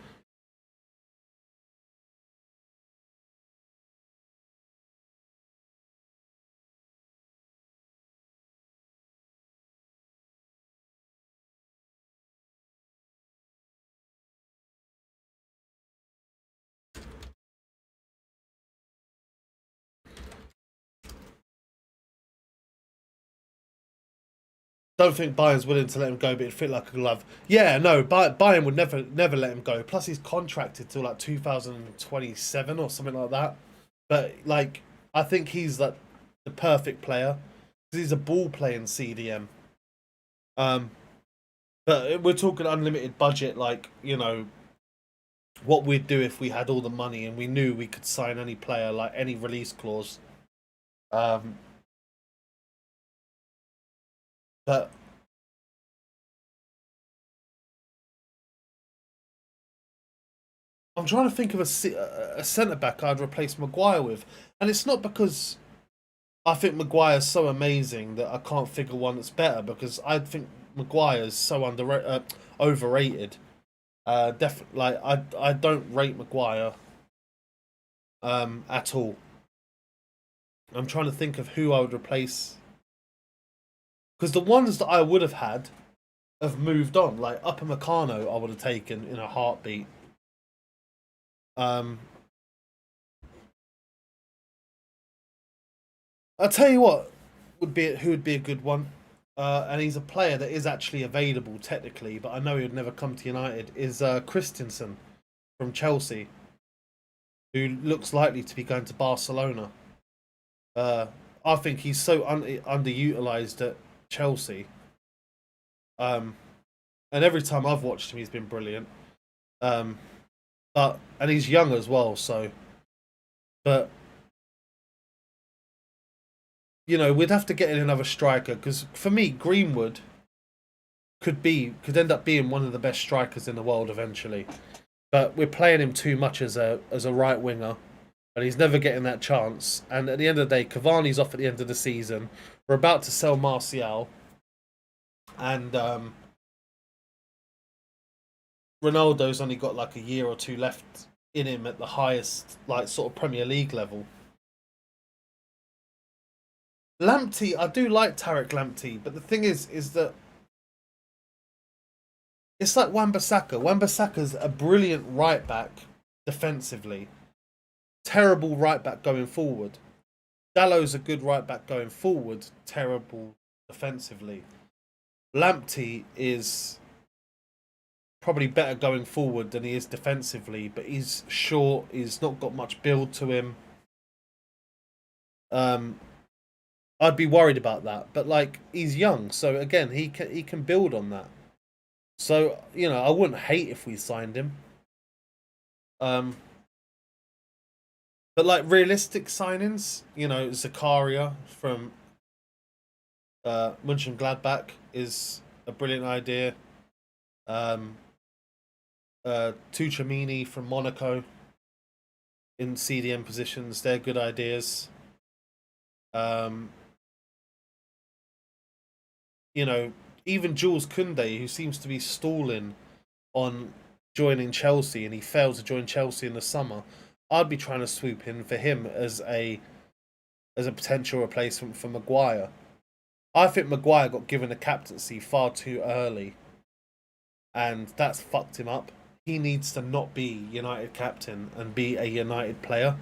Don't think Bayern's willing to let him go, but it'd fit like a glove. Yeah, no, Bayern would never let him go. Plus, he's contracted till like 2027 or something like that. But like, I think he's like the perfect player because he's a ball playing CDM. But we're talking unlimited budget, like, you know, what we'd do if we had all the money and we knew we could sign any player, like any release clause. But I'm trying to think of a centre back I'd replace Maguire with, and it's not because I think Maguire's so amazing that I can't figure one that's better. Because I think Maguire's so overrated. Definitely, like I don't rate Maguire at all. I'm trying to think of who I would replace, because the ones that I would have had have moved on. Like Upamecano, I would have taken in a heartbeat. I'll tell you what who would be a good one, and he's a player that is actually available technically, but I know he would never come to United. Is Christensen from Chelsea, who looks likely to be going to Barcelona. I think he's so underutilized at Chelsea. And every time I've watched him, he's been brilliant. And he's young as well, so. But we'd have to get in another striker because for me, Greenwood could end up being one of the best strikers in the world eventually. But we're playing him too much as a right winger, and he's never getting that chance. And at the end of the day, Cavani's off at the end of the season. We're about to sell Martial, and Ronaldo's only got like a year or two left in him at the highest, like, sort of Premier League level. Lamptey, I do like Tarek Lamptey, but the thing is that it's like Wan-Bissaka. Wan-Bissaka's a brilliant right back defensively, terrible right back going forward. Dallow's a good right back going forward, terrible defensively. Lamptey is probably better going forward than he is defensively, but he's short. He's not got much build to him. I'd be worried about that, but like he's young, so again he can build on that. So I wouldn't hate if we signed him. But like realistic signings, Zakaria from Mönchengladbach is a brilliant idea. Tuchemini from Monaco in CDM positions, they're good ideas. Even Jules Koundé, who seems to be stalling on joining Chelsea, and he failed to join Chelsea in the summer, I'd be trying to swoop in for him as a potential replacement for Maguire. I think Maguire got given a captaincy far too early, and that's fucked him up. He needs to not be United captain and be a United player.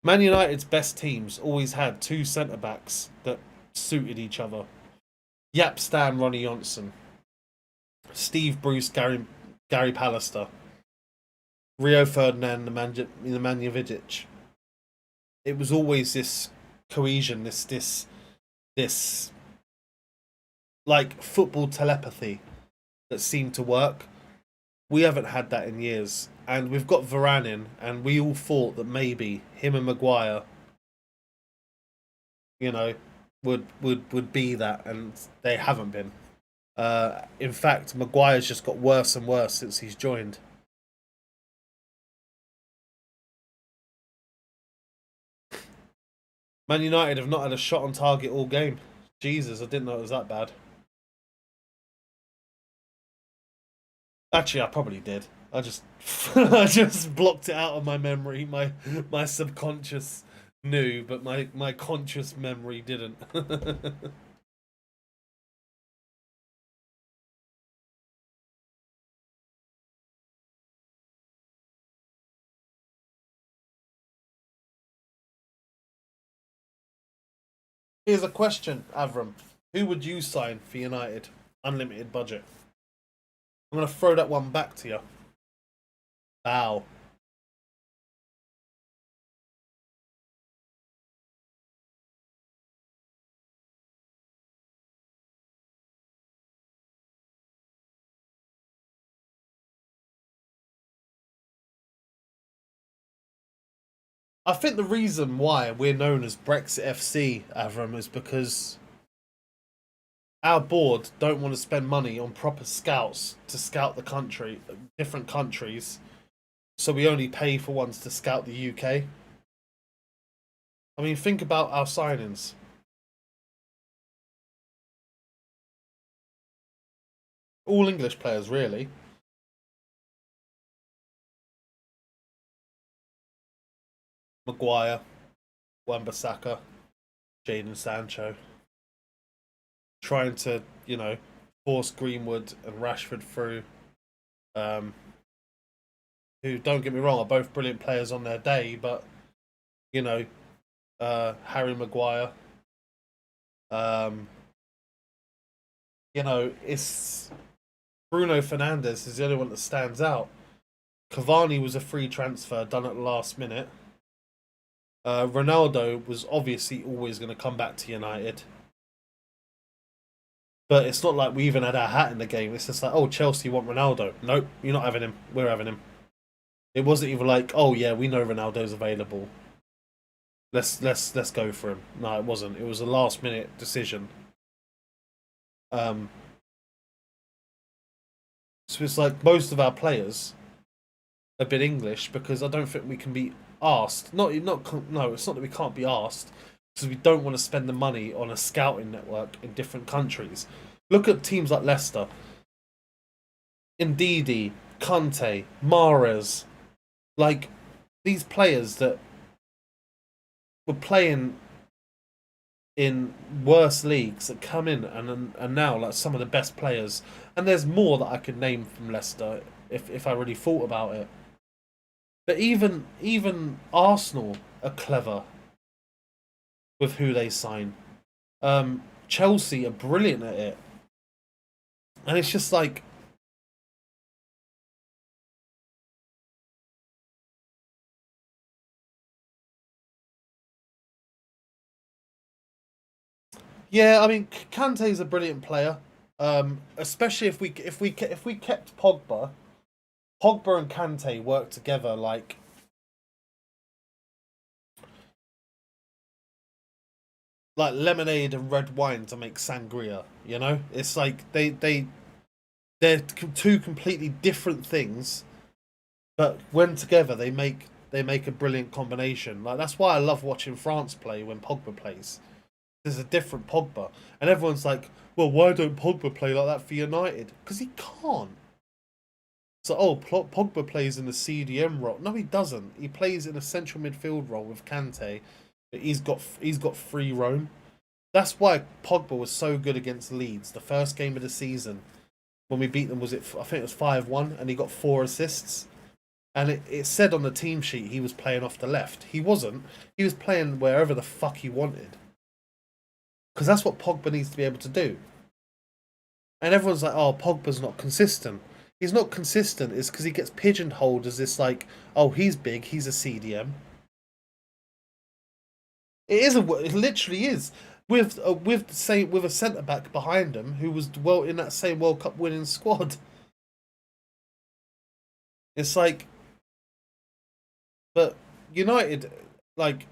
Man United's best teams always had two centre-backs that suited each other. Jaap Stam, Ronnie Johnson. Steve Bruce, Gary Pallister. Rio Ferdinand, Nemanja Vidic. It was always this cohesion, this like football telepathy that seemed to work. We haven't had that in years. And we've got Varane in, and we all thought that maybe him and Maguire, would be that, and they haven't been. In fact, Maguire's just got worse and worse since he's joined. Man United have not had a shot on target all game. Jesus, I didn't know it was that bad. Actually, I probably did. I just I just blocked it out of my memory. My subconscious knew, but my conscious memory didn't. Here's a question, Avram. Who would you sign for United? Unlimited budget. I'm going to throw that one back to you. Bow. I think the reason why we're known as Brexit FC, Avram, is because our board don't want to spend money on proper scouts to scout the country, different countries. So we only pay for ones to scout the UK. I mean, think about our signings. All English players, really. Maguire. Wan-Bissaka, Jadon Sancho, trying to, force Greenwood and Rashford through. Who, don't get me wrong, are both brilliant players on their day, but Harry Maguire. It's Bruno Fernandes is the only one that stands out. Cavani was a free transfer done at the last minute. Ronaldo was obviously always going to come back to United. But it's not like we even had our hat in the game. It's just like, oh, Chelsea want Ronaldo. Nope, you're not having him. We're having him. It wasn't even like, oh yeah, we know Ronaldo's available. Let's go for him. No, it wasn't. It was a last minute decision. So it's like most of our players have been English because I don't think we can be asked. No, it's not that we can't be asked because we don't want to spend the money on a scouting network in different countries. Look at teams like Leicester, Ndidi, Kante, Mahrez, like these players that were playing in worse leagues that come in and now like some of the best players. And there's more that I could name from Leicester if I really thought about it. But even Arsenal are clever with who they sign. Chelsea are brilliant at it. And it's just like, yeah, I mean, Kante's a brilliant player. Especially if we kept Pogba and Kante work together like lemonade and red wine to make sangria. It's like they're two completely different things, but when together they make a brilliant combination. Like that's why I love watching France play when Pogba plays. There's a different Pogba, and everyone's like, "Well, why don't Pogba play like that for United?" Because he can't. So, Pogba plays in the CDM role. No, he doesn't. He plays in a central midfield role with Kante. But he's got free roam. That's why Pogba was so good against Leeds, the first game of the season. When we beat them, I think it was 5-1, and he got 4 assists. And it said on the team sheet he was playing off the left. He wasn't. He was playing wherever the fuck he wanted. Because that's what Pogba needs to be able to do. And everyone's like, oh, Pogba's not consistent. He's not consistent. It's because he gets pigeonholed as this like, oh, he's big, he's a CDM. It literally is. With a centre back behind him who was in that same World Cup winning squad. It's like, but United, like,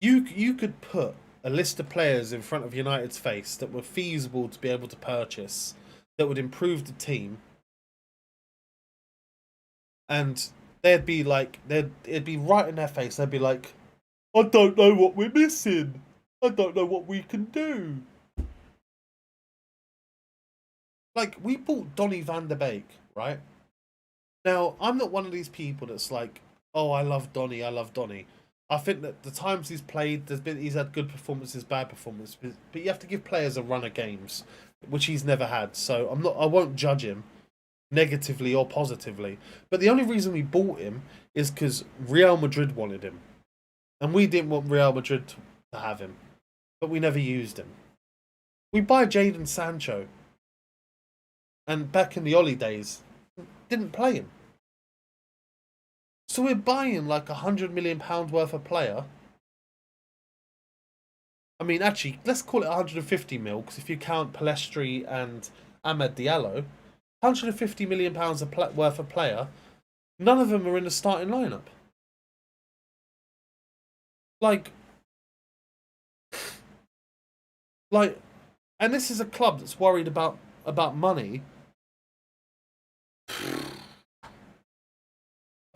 you could put a list of players in front of United's face that were feasible to be able to purchase, that would improve the team, and it'd be right in their face. They'd be like, I don't know what we're missing. I don't know what we can do. Like, we bought Donny van der Beek, right? Now, I'm not one of these people that's like, oh, I love Donny. I think that the times he's played, he's had good performances, bad performances, but you have to give players a run of games, which he's never had. So I won't judge him negatively or positively. But the only reason we bought him is because Real Madrid wanted him, and we didn't want Real Madrid to have him, but we never used him. We buy Jadon Sancho, and back in the Oli days, didn't play him. So we're buying like £100 million worth of player. I mean, actually, let's call it 150 mil, because if you count Palestri and Ahmed Diallo, £150 million worth of player, none of them are in the starting lineup. Like, and this is a club that's worried about money.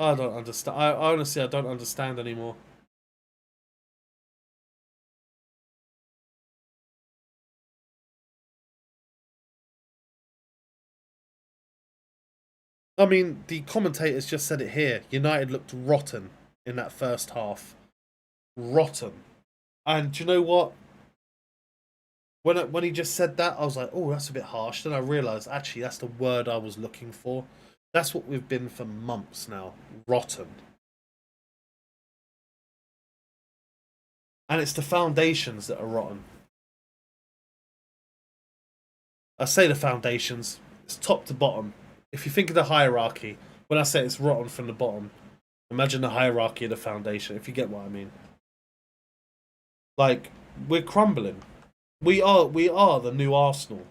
I don't understand. I honestly, I don't understand anymore. I mean, the commentators just said it here. United looked rotten. in that first half. Rotten. And do you know what? When he just said that, I was like, oh, that's a bit harsh. Then I realised, actually, that's the word I was looking for. That's what we've been for months now. Rotten. And it's the foundations that are rotten. I say the foundations. It's top to bottom. If you think of the hierarchy, when I say it's rotten from the bottom, imagine the hierarchy of the foundation, if you get what I mean. Like, we're crumbling. We are the new Arsenal.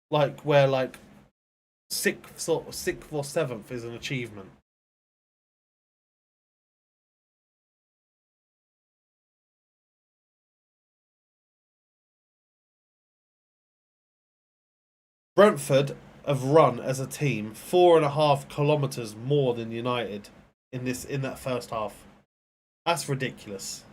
Like, where, like, sixth or seventh is an achievement. Brentford have run as a team 4.5 kilometers more than United in that first half. That's ridiculous.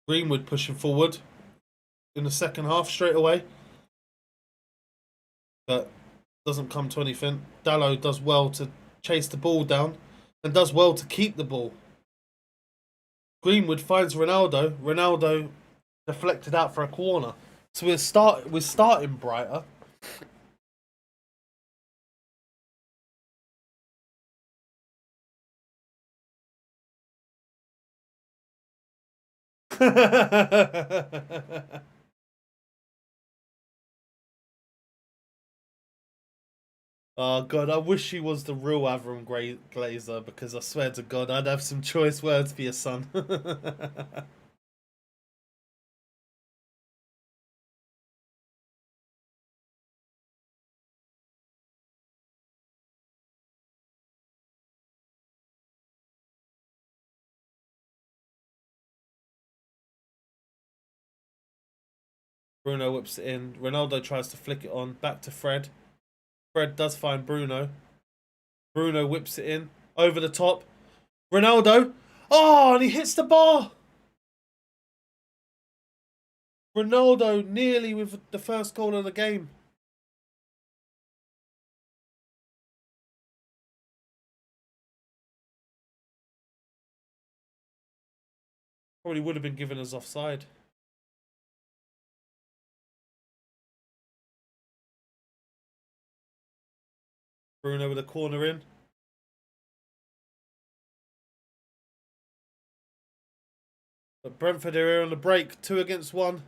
Greenwood pushing forward in the second half straight away, but doesn't come to anything. Dalot does well to chase the ball down and does well to keep the ball. Greenwood finds Ronaldo. Ronaldo deflected out for a corner. So we're starting brighter. Oh God, I wish he was the real Avram Glazer, because I swear to God, I'd have some choice words for your son. Bruno whips it in. Ronaldo tries to flick it on. Back to Fred. Fred does find Bruno. Bruno whips it in. Over the top. Ronaldo. Oh, and he hits the bar. Ronaldo nearly with the first goal of the game. Probably would have been given as offside. Bruno with a corner in. But Brentford are here on the break. 2 against 1.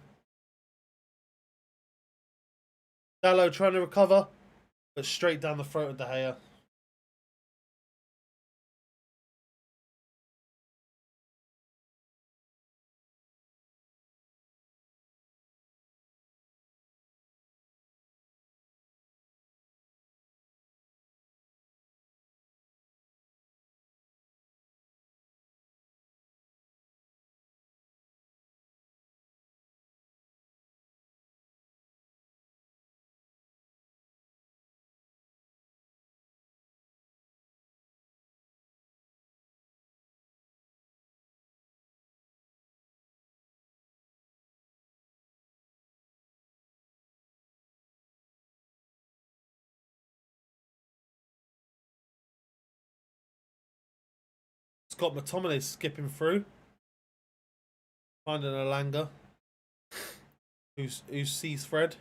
Dalot trying to recover. But straight down the throat of De Gea. Scott McTominay skipping through. Finding Alanga. Who sees Fred.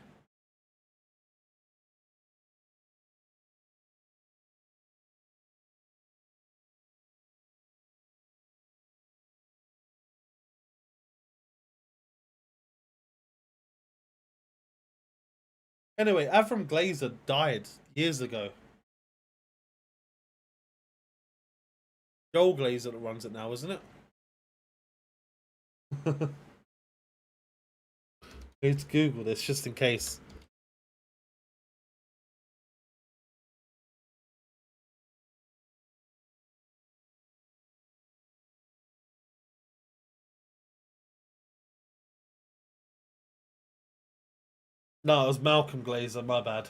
Anyway, Avram Glazer died years ago. Joel Glazer that runs it now, isn't it? I need to Google this just in case. No, it was Malcolm Glazer, my bad.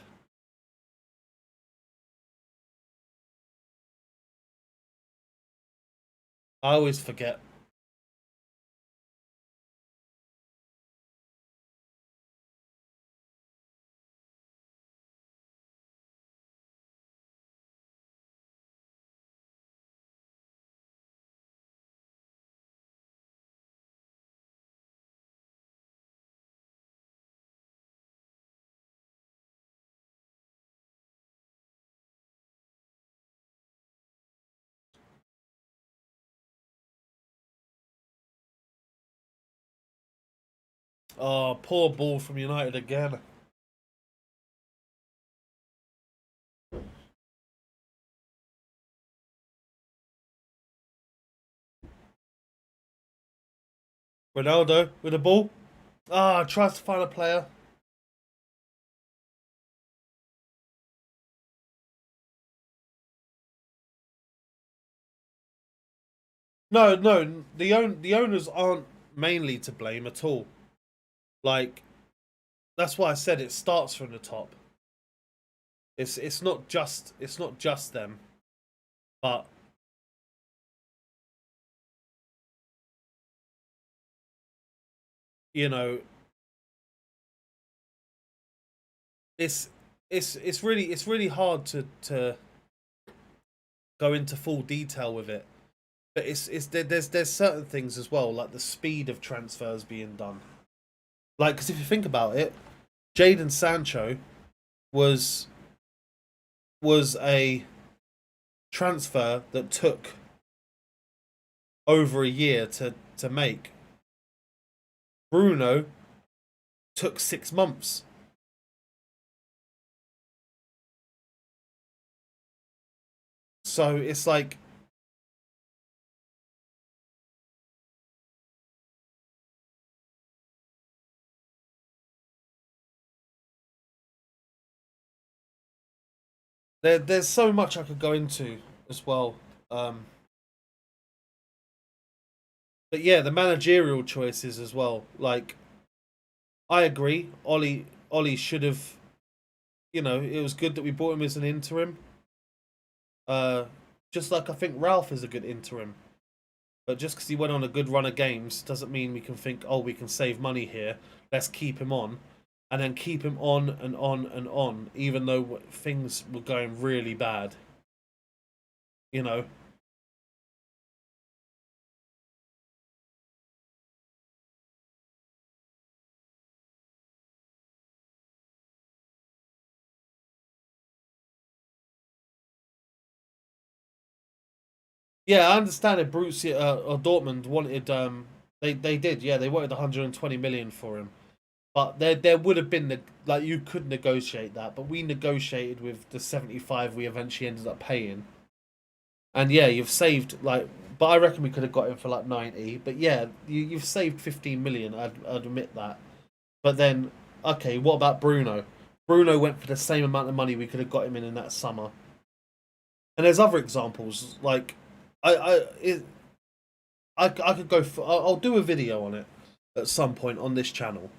I always forget. Oh, poor ball from United again. Ronaldo with the ball. Ah, tries to find a player. No, no, the owners aren't mainly to blame at all. Like, that's why I said it starts from the top. It's not just them, but you know, it's it's really hard to go into full detail with it. But there's certain things as well, like the speed of transfers being done. Like, because if you think about it, Jadon Sancho was was a transfer that took over a year to make. Bruno took 6 months. So it's like there's so much I could go into as well. Um, but yeah, the managerial choices as well. Like, I agree, Ollie should have. It was good that we bought him as an interim. Uh, just like I think Ralph is a good interim. But just because he went on a good run of games doesn't mean we can think, oh, we can save money here. Let's keep him on. And then keep him on and on and on, even though things were going really bad. You know? Yeah, I understand if Borussia or Dortmund wanted. They did. Yeah, they wanted 120 million for him. But there would have been like you could negotiate that, but we negotiated with the 75 we eventually ended up paying. And yeah, you've saved like, but I reckon we could have got him for like 90. But yeah, you've saved 15 million. I'd admit that. But then, okay, what about Bruno? Bruno went for the same amount of money we could have got him in that summer. And there's other examples like I I it, I could go for. I'll do a video on it at some point on this channel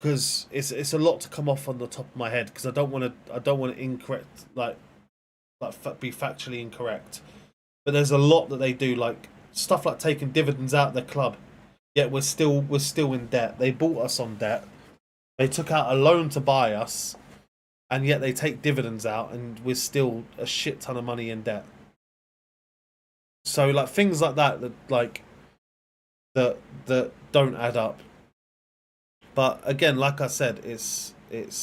because it's a lot to come off on the top of my head because I don't want to incorrect be factually incorrect. But there's a lot that they do, like stuff like taking dividends out of their club. Yet we're still in debt. They bought us on debt. They took out a loan to buy us, and yet they take dividends out, and we're still a shit ton of money in debt. So like things like that don't add up. But again, like I said, it's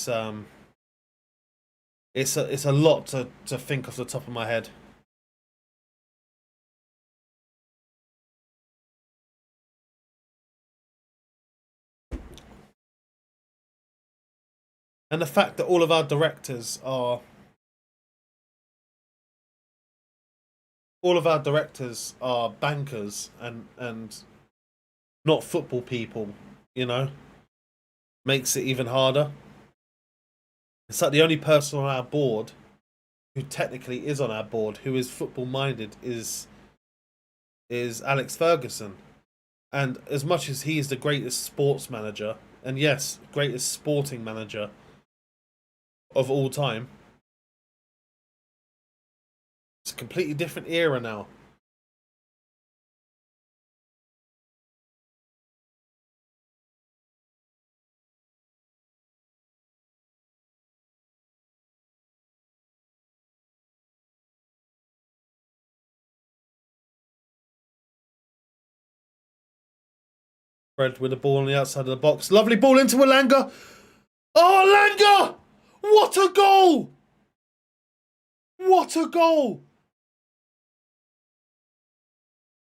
a lot to think off the top of my head. And the fact that all of our directors are bankers and not football people, you know, makes it even harder. It's like the only person on our board who technically is on our board who is football minded is Alex Ferguson. And as much as he is the greatest sports manager, and yes, greatest sporting manager of all time, it's a completely different era now. Fred with the ball on the outside of the box. Lovely ball into Elanga. Oh, Elanga! What a goal! What a goal!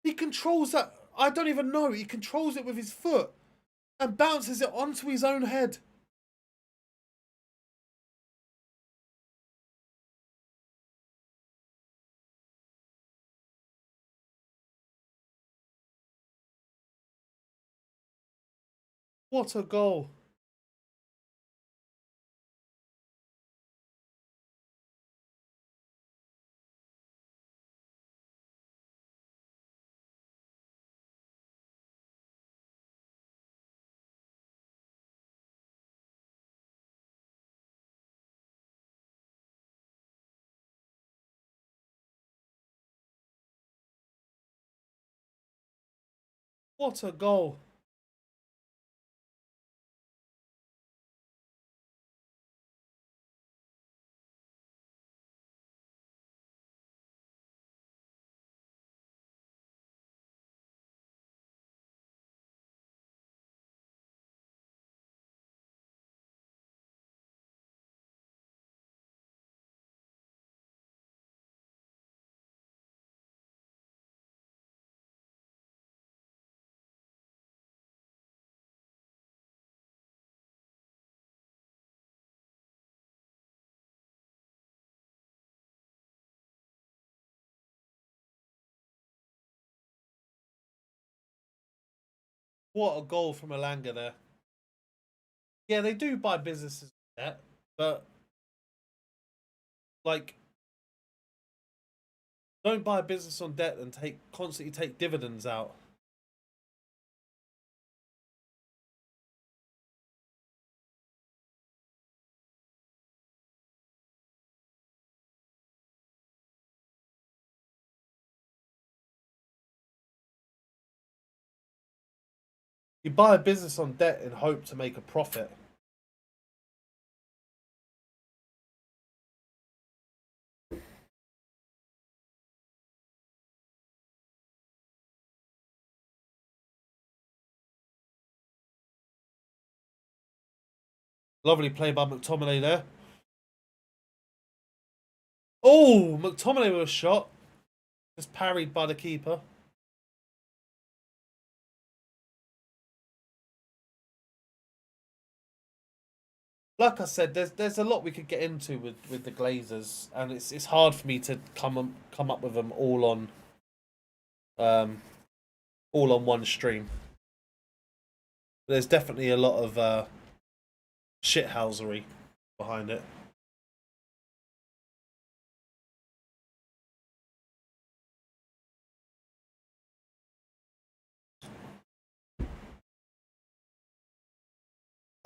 He controls that. I don't even know. He controls it with his foot and bounces it onto his own head. What a goal. What a goal. What a goal from Elanga there. Yeah, they do buy businesses with that, but like, don't buy a business on debt and constantly take dividends out. You buy a business on debt and hope to make a profit. Lovely play by McTominay there. Oh, McTominay with a shot. Just parried by the keeper. Like I said, there's a lot we could get into with the Glazers, and it's hard for me to come up with them all on one stream. There's definitely a lot of shithousery behind it.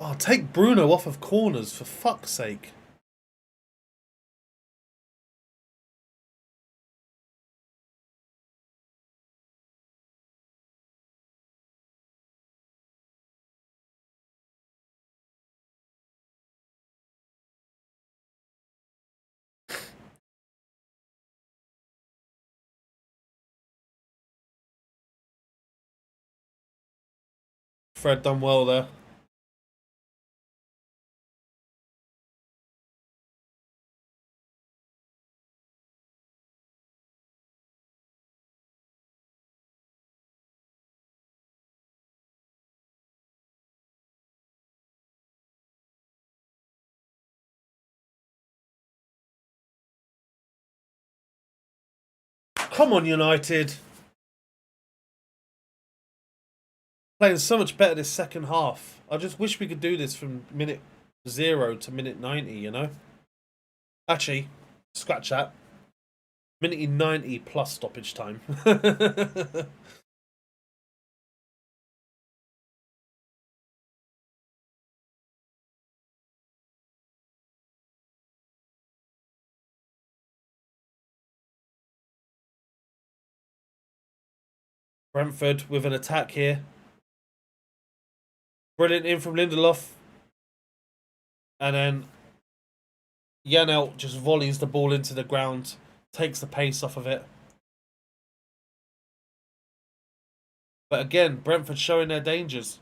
Oh, take Bruno off of corners, for fuck's sake. Fred done well there. Come on, United. Playing so much better this second half. I just wish we could do this from minute 0 to minute 90, you know? Actually, scratch that. Minute 90 plus stoppage time. Brentford with an attack here. Brilliant in from Lindelof. And then Janelt just volleys the ball into the ground. Takes the pace off of it. But again, Brentford showing their dangers.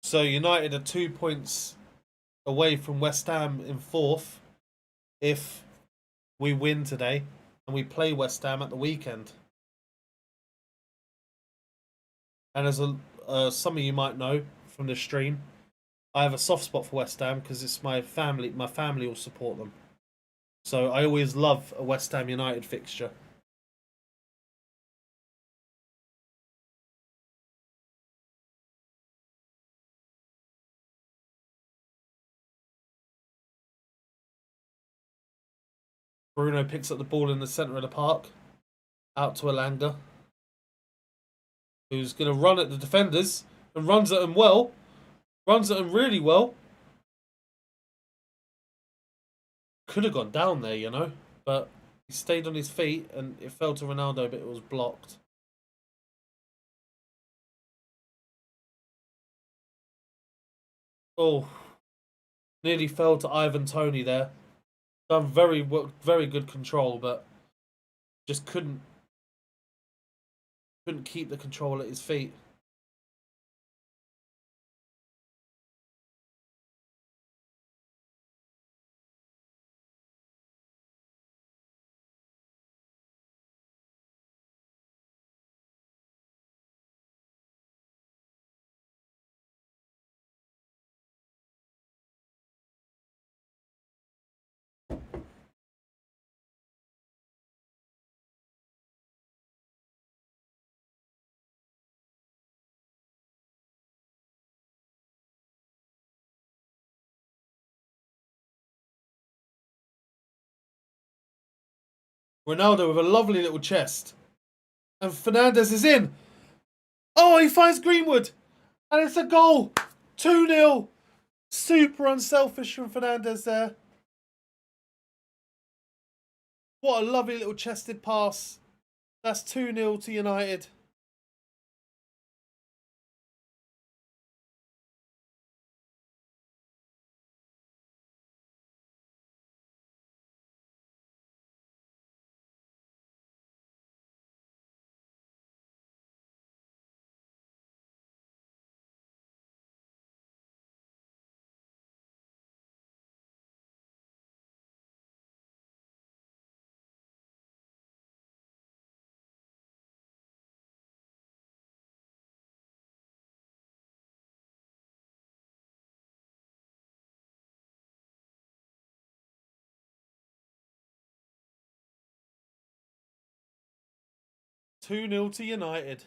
So United are 2 points away from West Ham in fourth if we win today and we play West Ham at the weekend. And as some of you might know from the stream, I have a soft spot for West Ham because it's my family. My family will support them. So I always love a West Ham United fixture. Bruno picks up the ball in the centre of the park. Out to Elanga, who's going to run at the defenders and runs at them well. Runs at them really well. Could have gone down there, you know. But he stayed on his feet and it fell to Ronaldo, but it was blocked. Oh, nearly fell to Ivan Toney there. Done very good control, but just couldn't keep the control at his feet. Ronaldo with a lovely little chest. And Fernandes is in. Oh, he finds Greenwood. And it's a goal. 2-0. Super unselfish from Fernandes there. What a lovely little chested pass. That's 2-0 to United. Two 0 to United.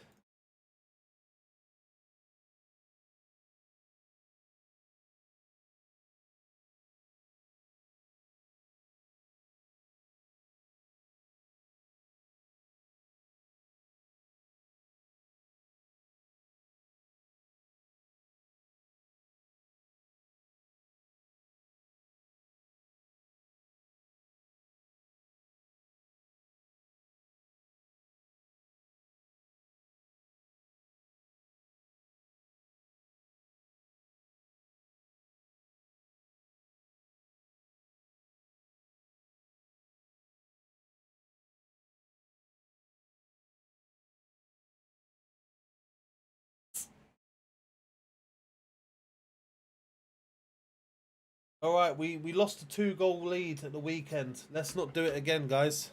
All right, we lost a 2-goal lead at the weekend. Let's not do it again, guys.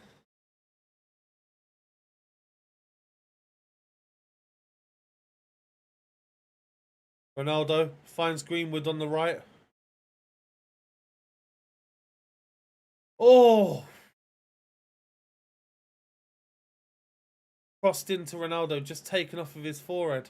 Ronaldo finds Greenwood on the right. Oh! Crossed into Ronaldo, just taken off of his forehead.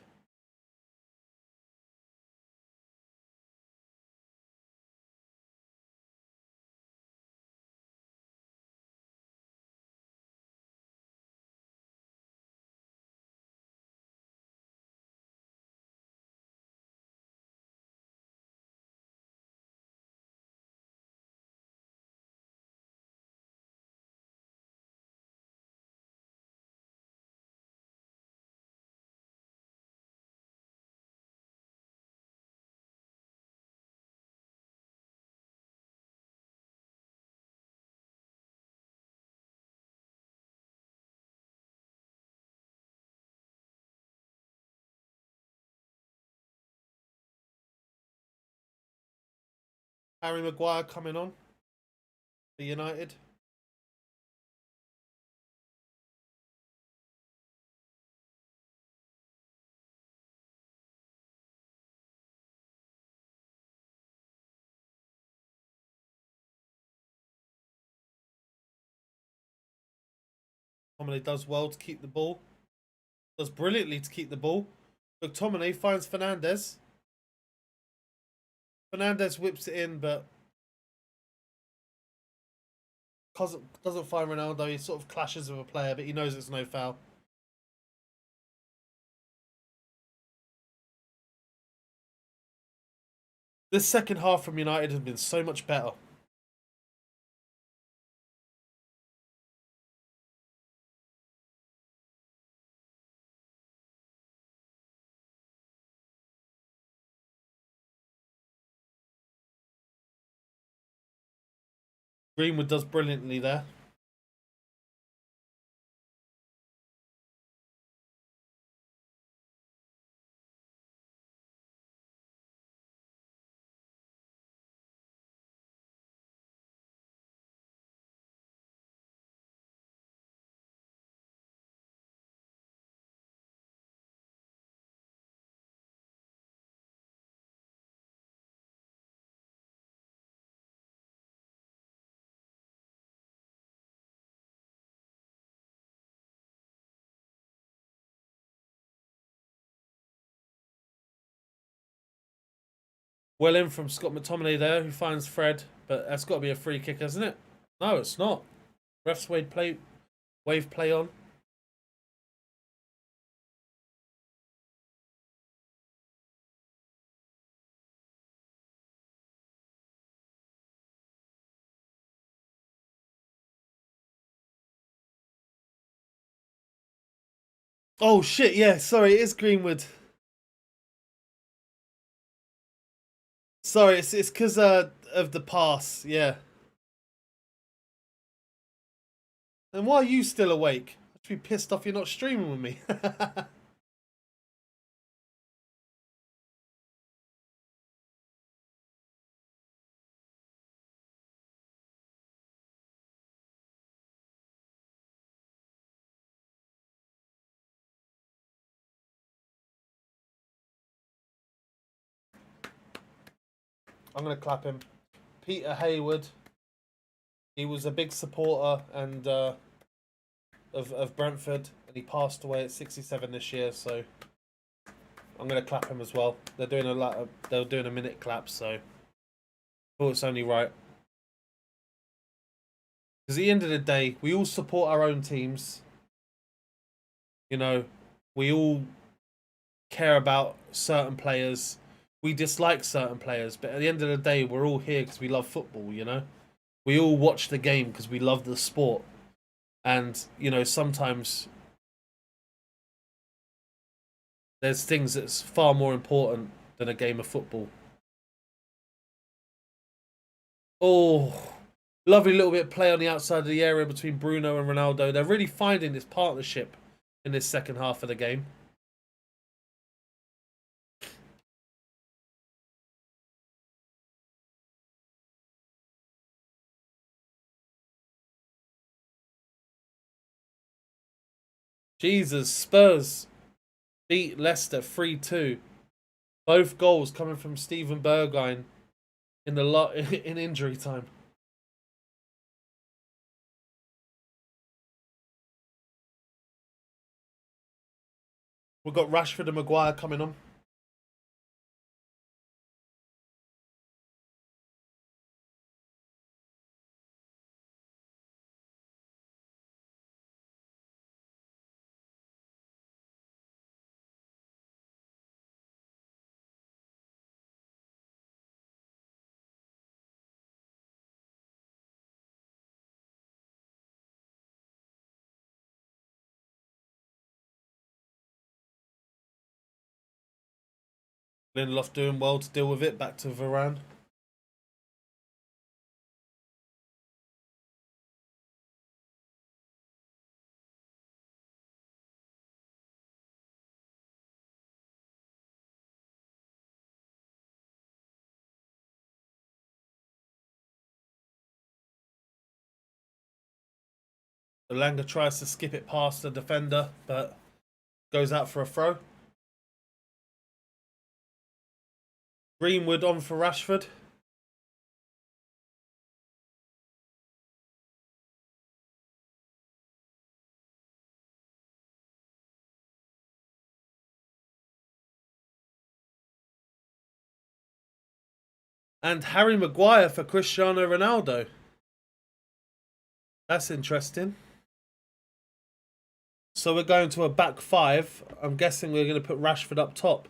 Harry Maguire coming on for United. McTominay does well to keep the ball. Does brilliantly to keep the ball. McTominay finds Fernandes. Fernandes whips it in, but doesn't find Ronaldo. He sort of clashes with a player, but he knows it's no foul. This second half from United has been so much better. Greenwood does brilliantly there. Well in from Scott McTominay there, who finds Fred, but that's got to be a free kick, hasn't it? No, it's not. Refs wave play on. Oh shit! Yeah, sorry, it is Greenwood. Sorry, it's because of the pass. Yeah. And why are you still awake? I should be pissed off you're not streaming with me. I'm gonna clap him. Peter Hayward. He was a big supporter and of Brentford, and he passed away at 67 this year. So I'm gonna clap him as well. They're doing a minute clap, so I thought it's only right. Because at the end of the day, we all support our own teams. You know, we all care about certain players. We dislike certain players, but at the end of the day, we're all here because we love football. You know, we all watch the game because we love the sport. And you know, sometimes there's things that's far more important than a game of football. Oh, lovely little bit of play on the outside of the area between Bruno and Ronaldo. They're really finding this partnership in this second half of the game. Jesus, Spurs beat Leicester 3-2. Both goals coming from Steven Bergwijn in in injury time. We've got Rashford and Maguire coming on. Lindelof doing well to deal with it. Back to Varane. Elanga tries to skip it past the defender, but goes out for a throw. Greenwood on for Rashford. And Harry Maguire for Cristiano Ronaldo. That's interesting. So we're going to a back five. I'm guessing we're going to put Rashford up top.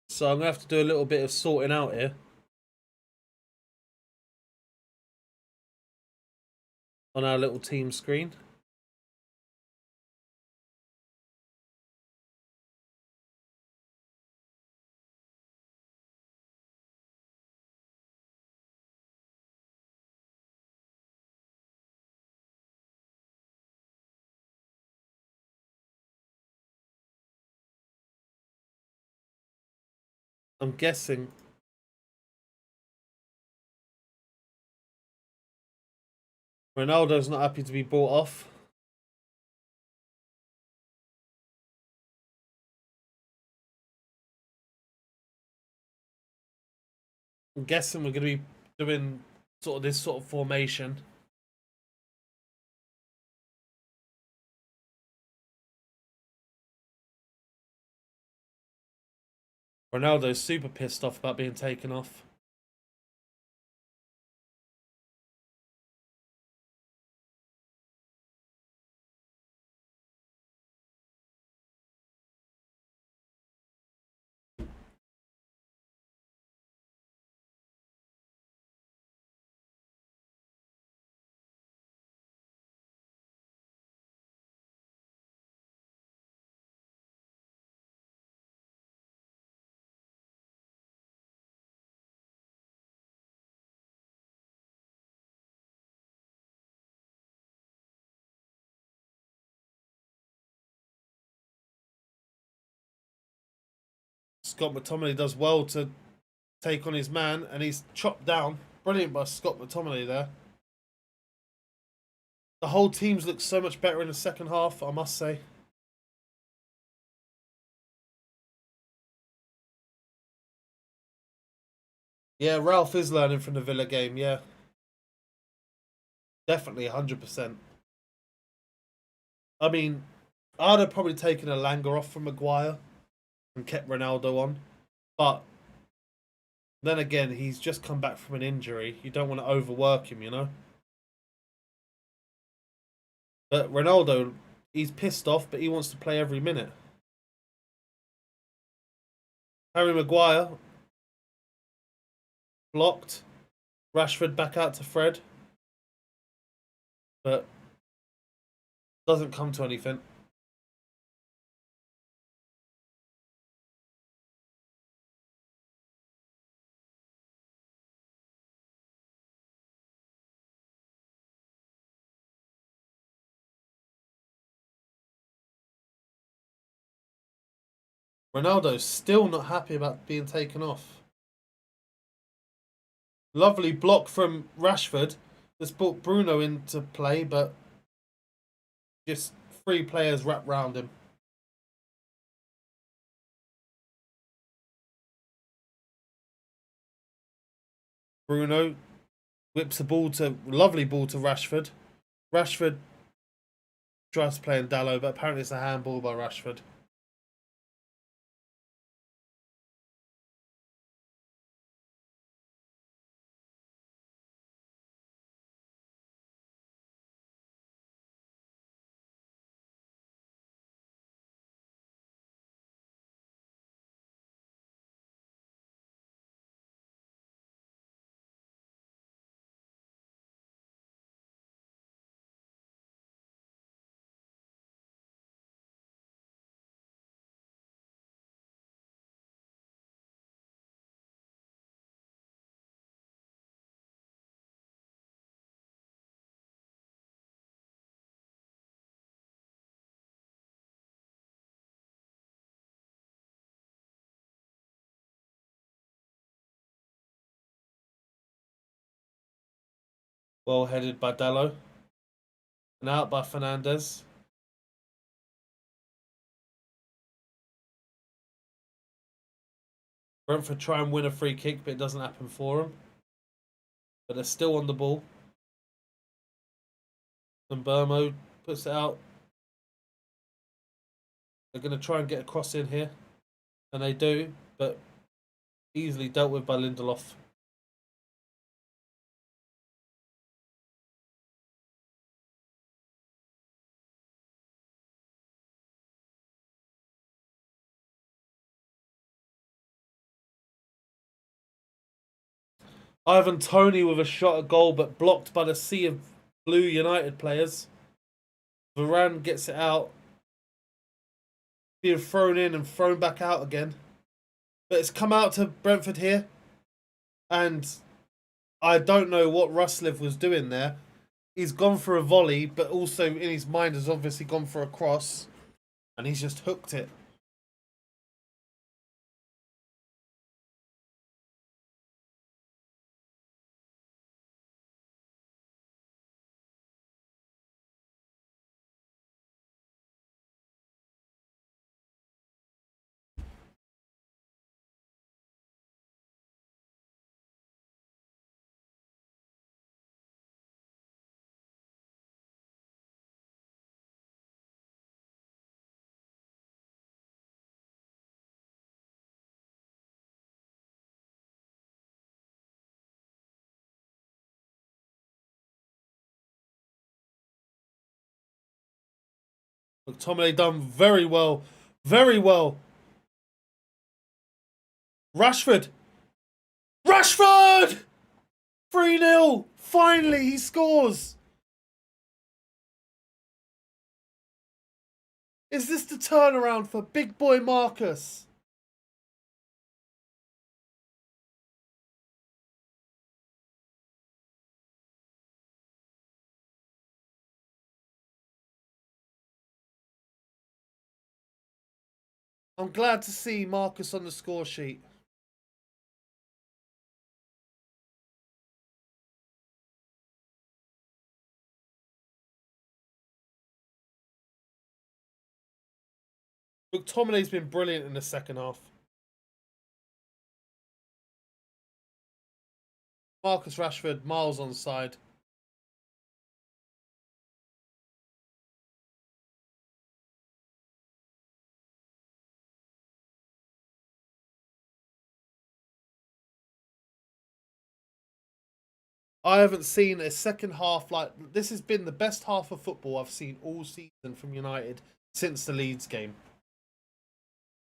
So I'm going to have to do a little bit of sorting out here. On our little team screen. I'm guessing Ronaldo's not happy to be bought off. I'm guessing we're going to be doing sort of this sort of formation. Ronaldo's super pissed off about being taken off. Scott McTominay does well to take on his man, and he's chopped down. Brilliant by Scott McTominay there. The whole team's looked so much better in the second half, I must say. Yeah, Ralph is learning from the Villa game, yeah. Definitely, 100%. I mean, I'd have probably taken a Langer off from Maguire and kept Ronaldo on. But then again, he's just come back from an injury. You don't want to overwork him, you know? But Ronaldo, he's pissed off, but he wants to play every minute. Harry Maguire, blocked. Rashford back out to Fred. But doesn't come to anything. Ronaldo's still not happy about being taken off. Lovely block from Rashford. That's brought Bruno into play, but just three players wrapped round him. Bruno whips a lovely ball to Rashford. Rashford tries to play in Dallo, but apparently it's a handball by Rashford. Well headed by Dallo. And out by Fernandez. Brentford try and win a free kick, but it doesn't happen for them. But they're still on the ball. And Burmo puts it out. They're going to try and get a cross in here. And they do, but easily dealt with by Lindelof. Ivan Toney with a shot at goal, but blocked by the sea of blue United players. Varane gets it out. Being thrown in and thrown back out again. But it's come out to Brentford here. And I don't know what Ruslev was doing there. He's gone for a volley, but also in his mind has obviously gone for a cross. And he's just hooked it. McTominay done very well. Very well. Rashford! Rashford! 3-0! Finally, he scores! Is this the turnaround for big boy Marcus? I'm glad to see Marcus on the score sheet. McTominay's been brilliant in the second half. Marcus Rashford, miles on side. I haven't seen a second half like this. Has been the best half of football I've seen all season from United since the Leeds game.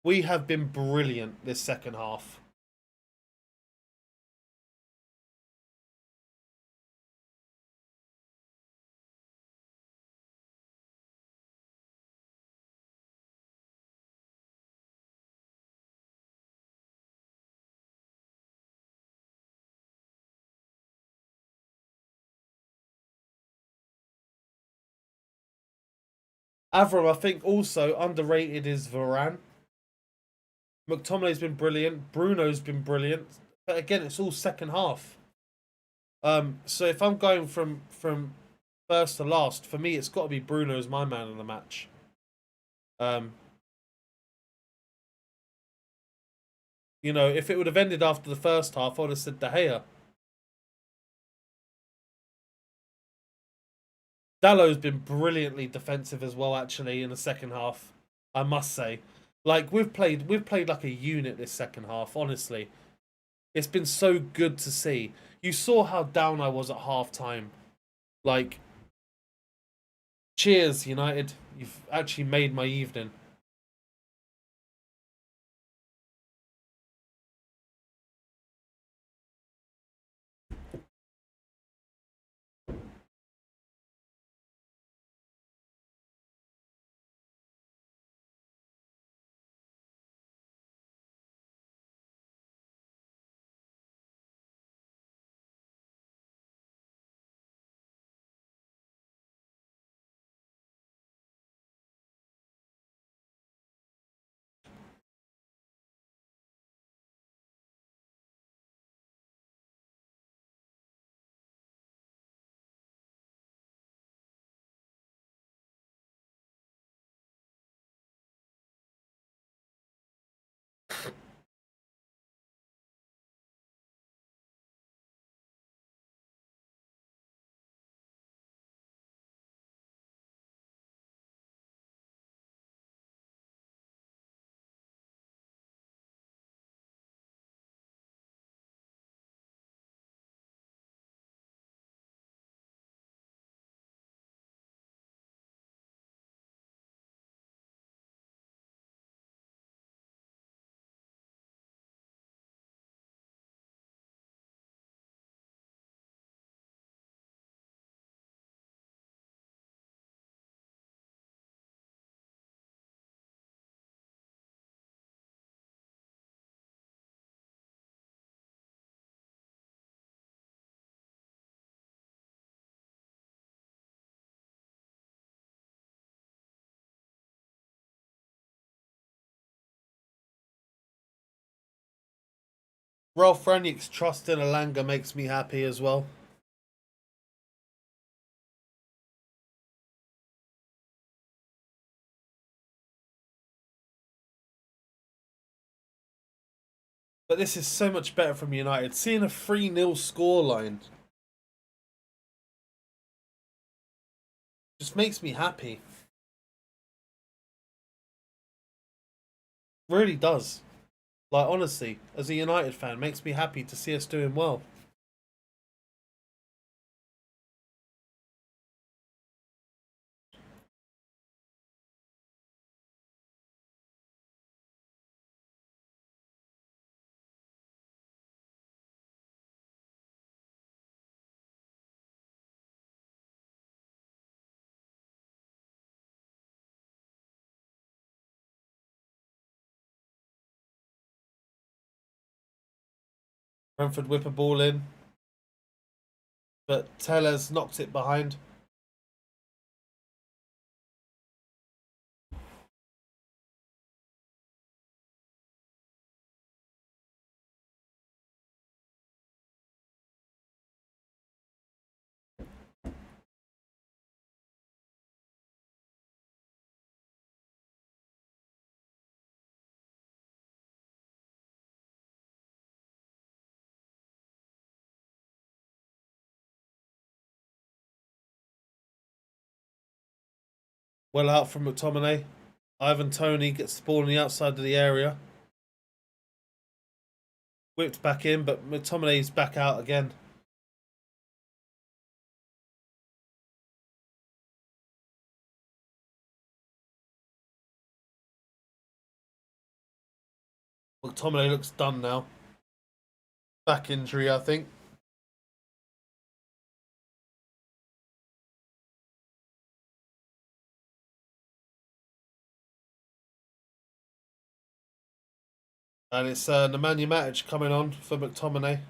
We have been brilliant this second half. Avram, I think, also underrated is Varane. McTominay's been brilliant. Bruno's been brilliant. But again, it's all second half. So if I'm going from first to last, for me, it's got to be Bruno as my man of the match. You know, if it would have ended after the first half, I would have said De Gea. Dallo's been brilliantly defensive as well, actually, in the second half. I must say, like we've played like a unit this second half. Honestly, it's been so good to see. You saw how down I was at half time. Like, cheers, United. You've actually made my evening. Ralph Rangnick's trust in Elanga makes me happy as well. But this is so much better from United. Seeing a 3-0 scoreline just makes me happy. Really does. Like, honestly, as a United fan, makes me happy to see us doing well. Brentford whip a ball in, but Tellez knocks it behind. Well out from McTominay. Ivan Toney gets the ball on the outside of the area. Whipped back in, but McTominay's back out again. McTominay looks done now. Back injury, I think. And it's Nemanja Matic coming on for McTominay.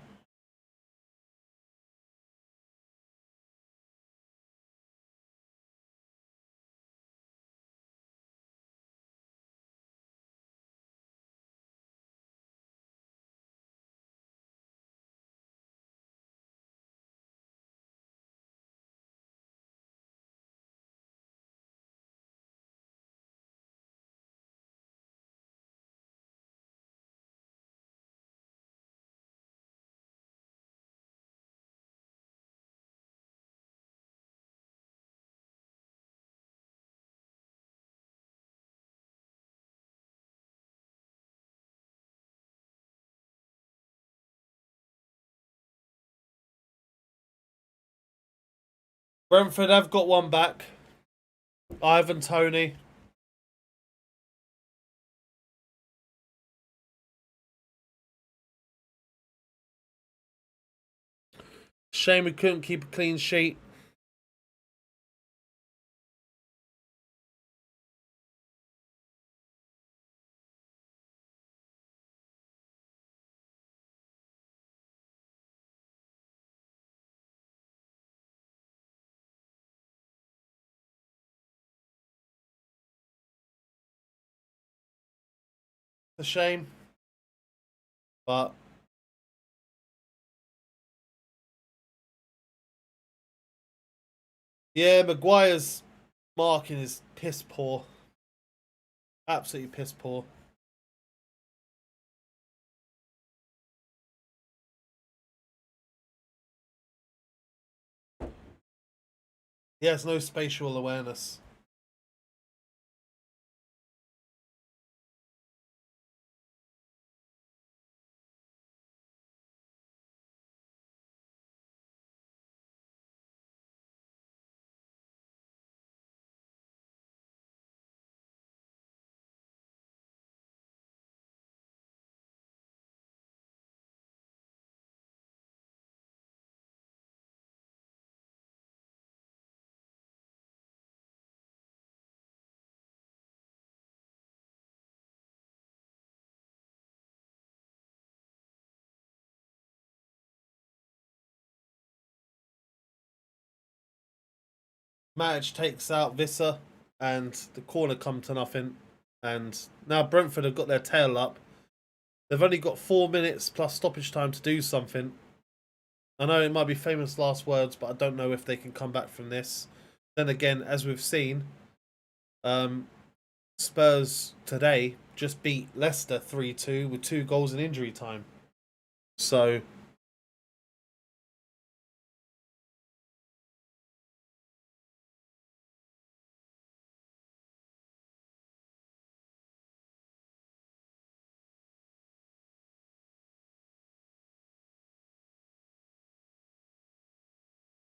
Brentford have got one back. Ivan Toney. Shame we couldn't keep a clean sheet. A shame. But yeah, Maguire's marking is piss poor. Absolutely piss poor. He has no spatial awareness. Matic takes out Visser, and the corner come to nothing. And now Brentford have got their tail up. They've only got 4 minutes plus stoppage time to do something. I know it might be famous last words, but I don't know if they can come back from this. Then again, as we've seen, Spurs today just beat Leicester 3-2 with 2 goals in injury time. So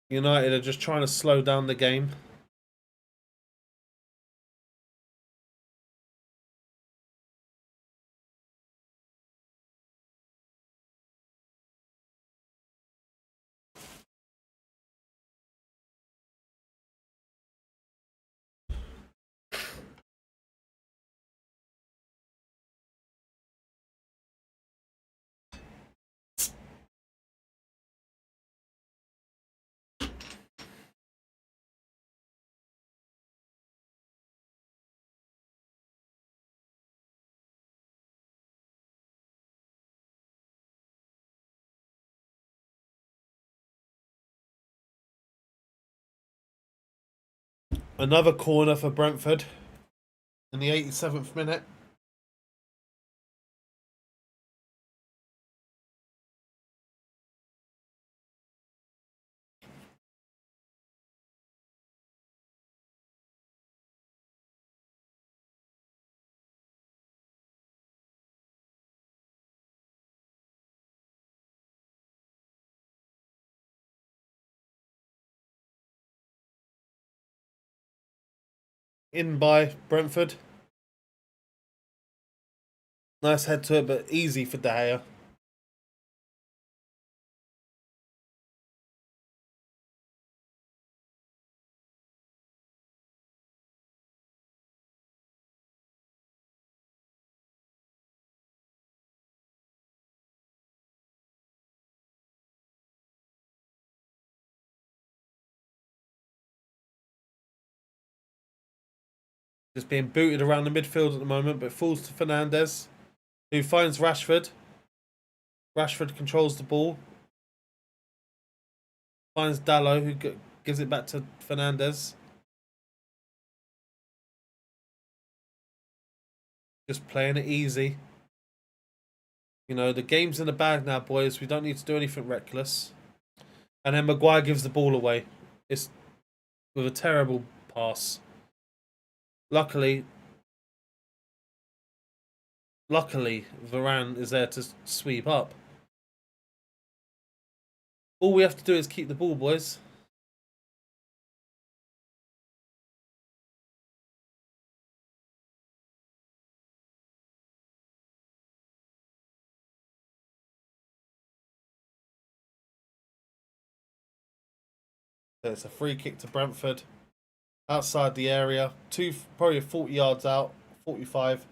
United are just trying to slow down the game. Another corner for Brentford in the 87th minute. In by Brentford. Nice head to it, but easy for De Gea. Just being booted around the midfield at the moment, but falls to Fernandes, who finds Rashford. Rashford controls the ball. Finds Dalot, who gives it back to Fernandes. Just playing it easy. You know, the game's in the bag now, boys. We don't need to do anything reckless. And then Maguire gives the ball away. It's with a terrible pass. Luckily, Varane is there to sweep up. All we have to do is keep the ball, boys. So it's a free kick to Brentford. Outside the area. Probably 40 yards out. 45.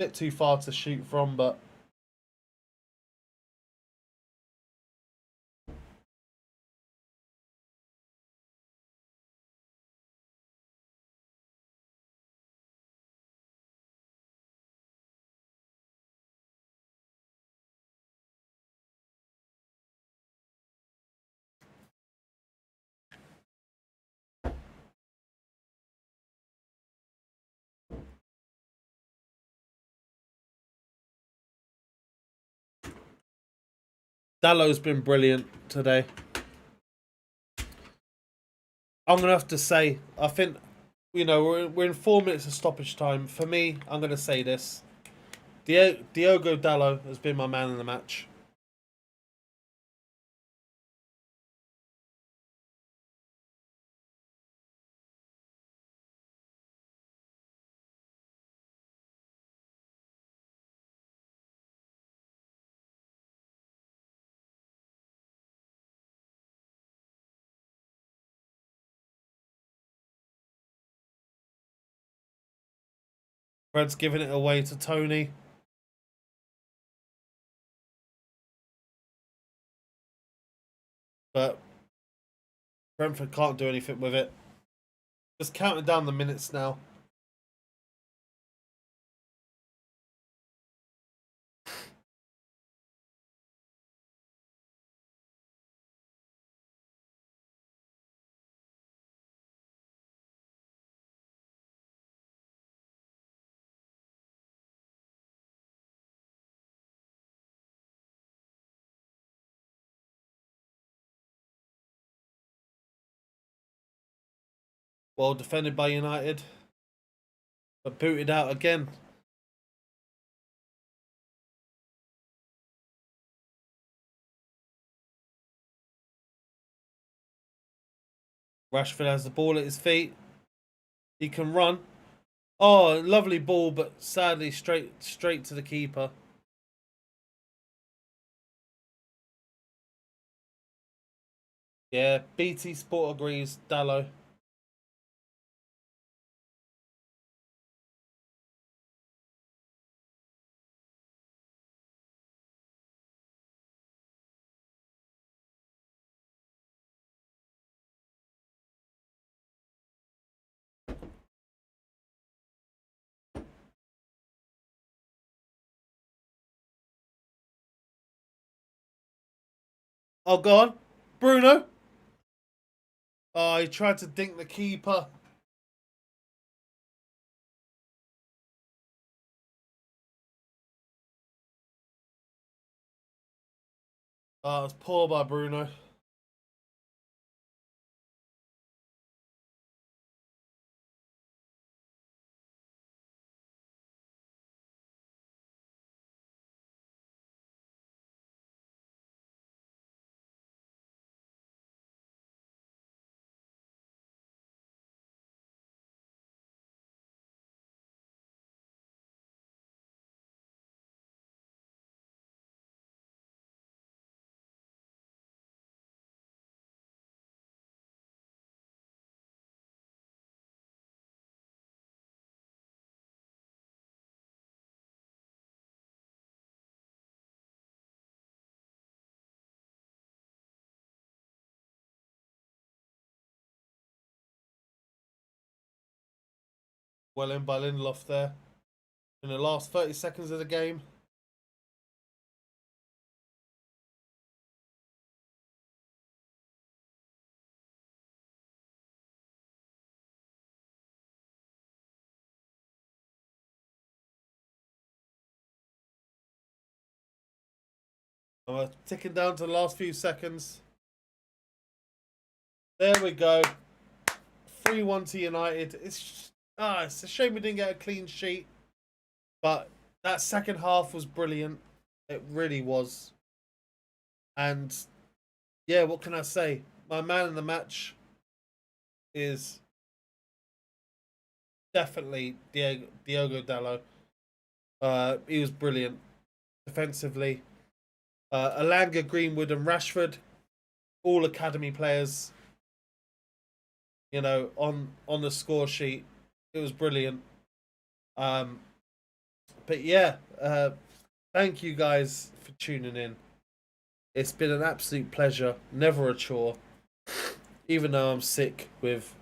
Bit too far to shoot from, but Dalot's been brilliant today. I'm going to have to say, I think, you know, we're in 4 minutes of stoppage time. For me, I'm going to say this. Diogo Dalot has been my man in the match. Fred's giving it away to Tony. But Brentford can't do anything with it. Just counting down the minutes now. Well defended by United. But booted out again. Rashford has the ball at his feet. He can run. Oh, lovely ball, but sadly straight to the keeper. Yeah, BT Sport agrees. Dallo. Oh, go on. Bruno. Oh, he tried to dink the keeper. Oh, it's poor by Bruno. Well in by Lindelof there. In the last 30 seconds of the game. And we're ticking down to the last few seconds. There we go. 3-1 to United. It's a shame we didn't get a clean sheet. But that second half was brilliant. It really was. And yeah, what can I say? My man in the match is definitely Diogo Dallo. He was brilliant defensively. Alanga, Greenwood, and Rashford, all academy players. You know, on the score sheet, it was brilliant. But yeah, thank you guys for tuning in. It's been an absolute pleasure, never a chore. Even though I'm sick with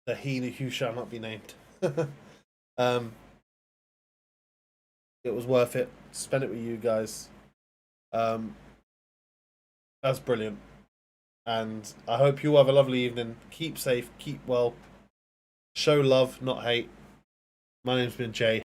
the he who shall not be named. It was worth it. Spend it with you guys. That's brilliant. And I hope you all have a lovely evening. Keep safe, keep well. Show love, not hate. My name's been Jay.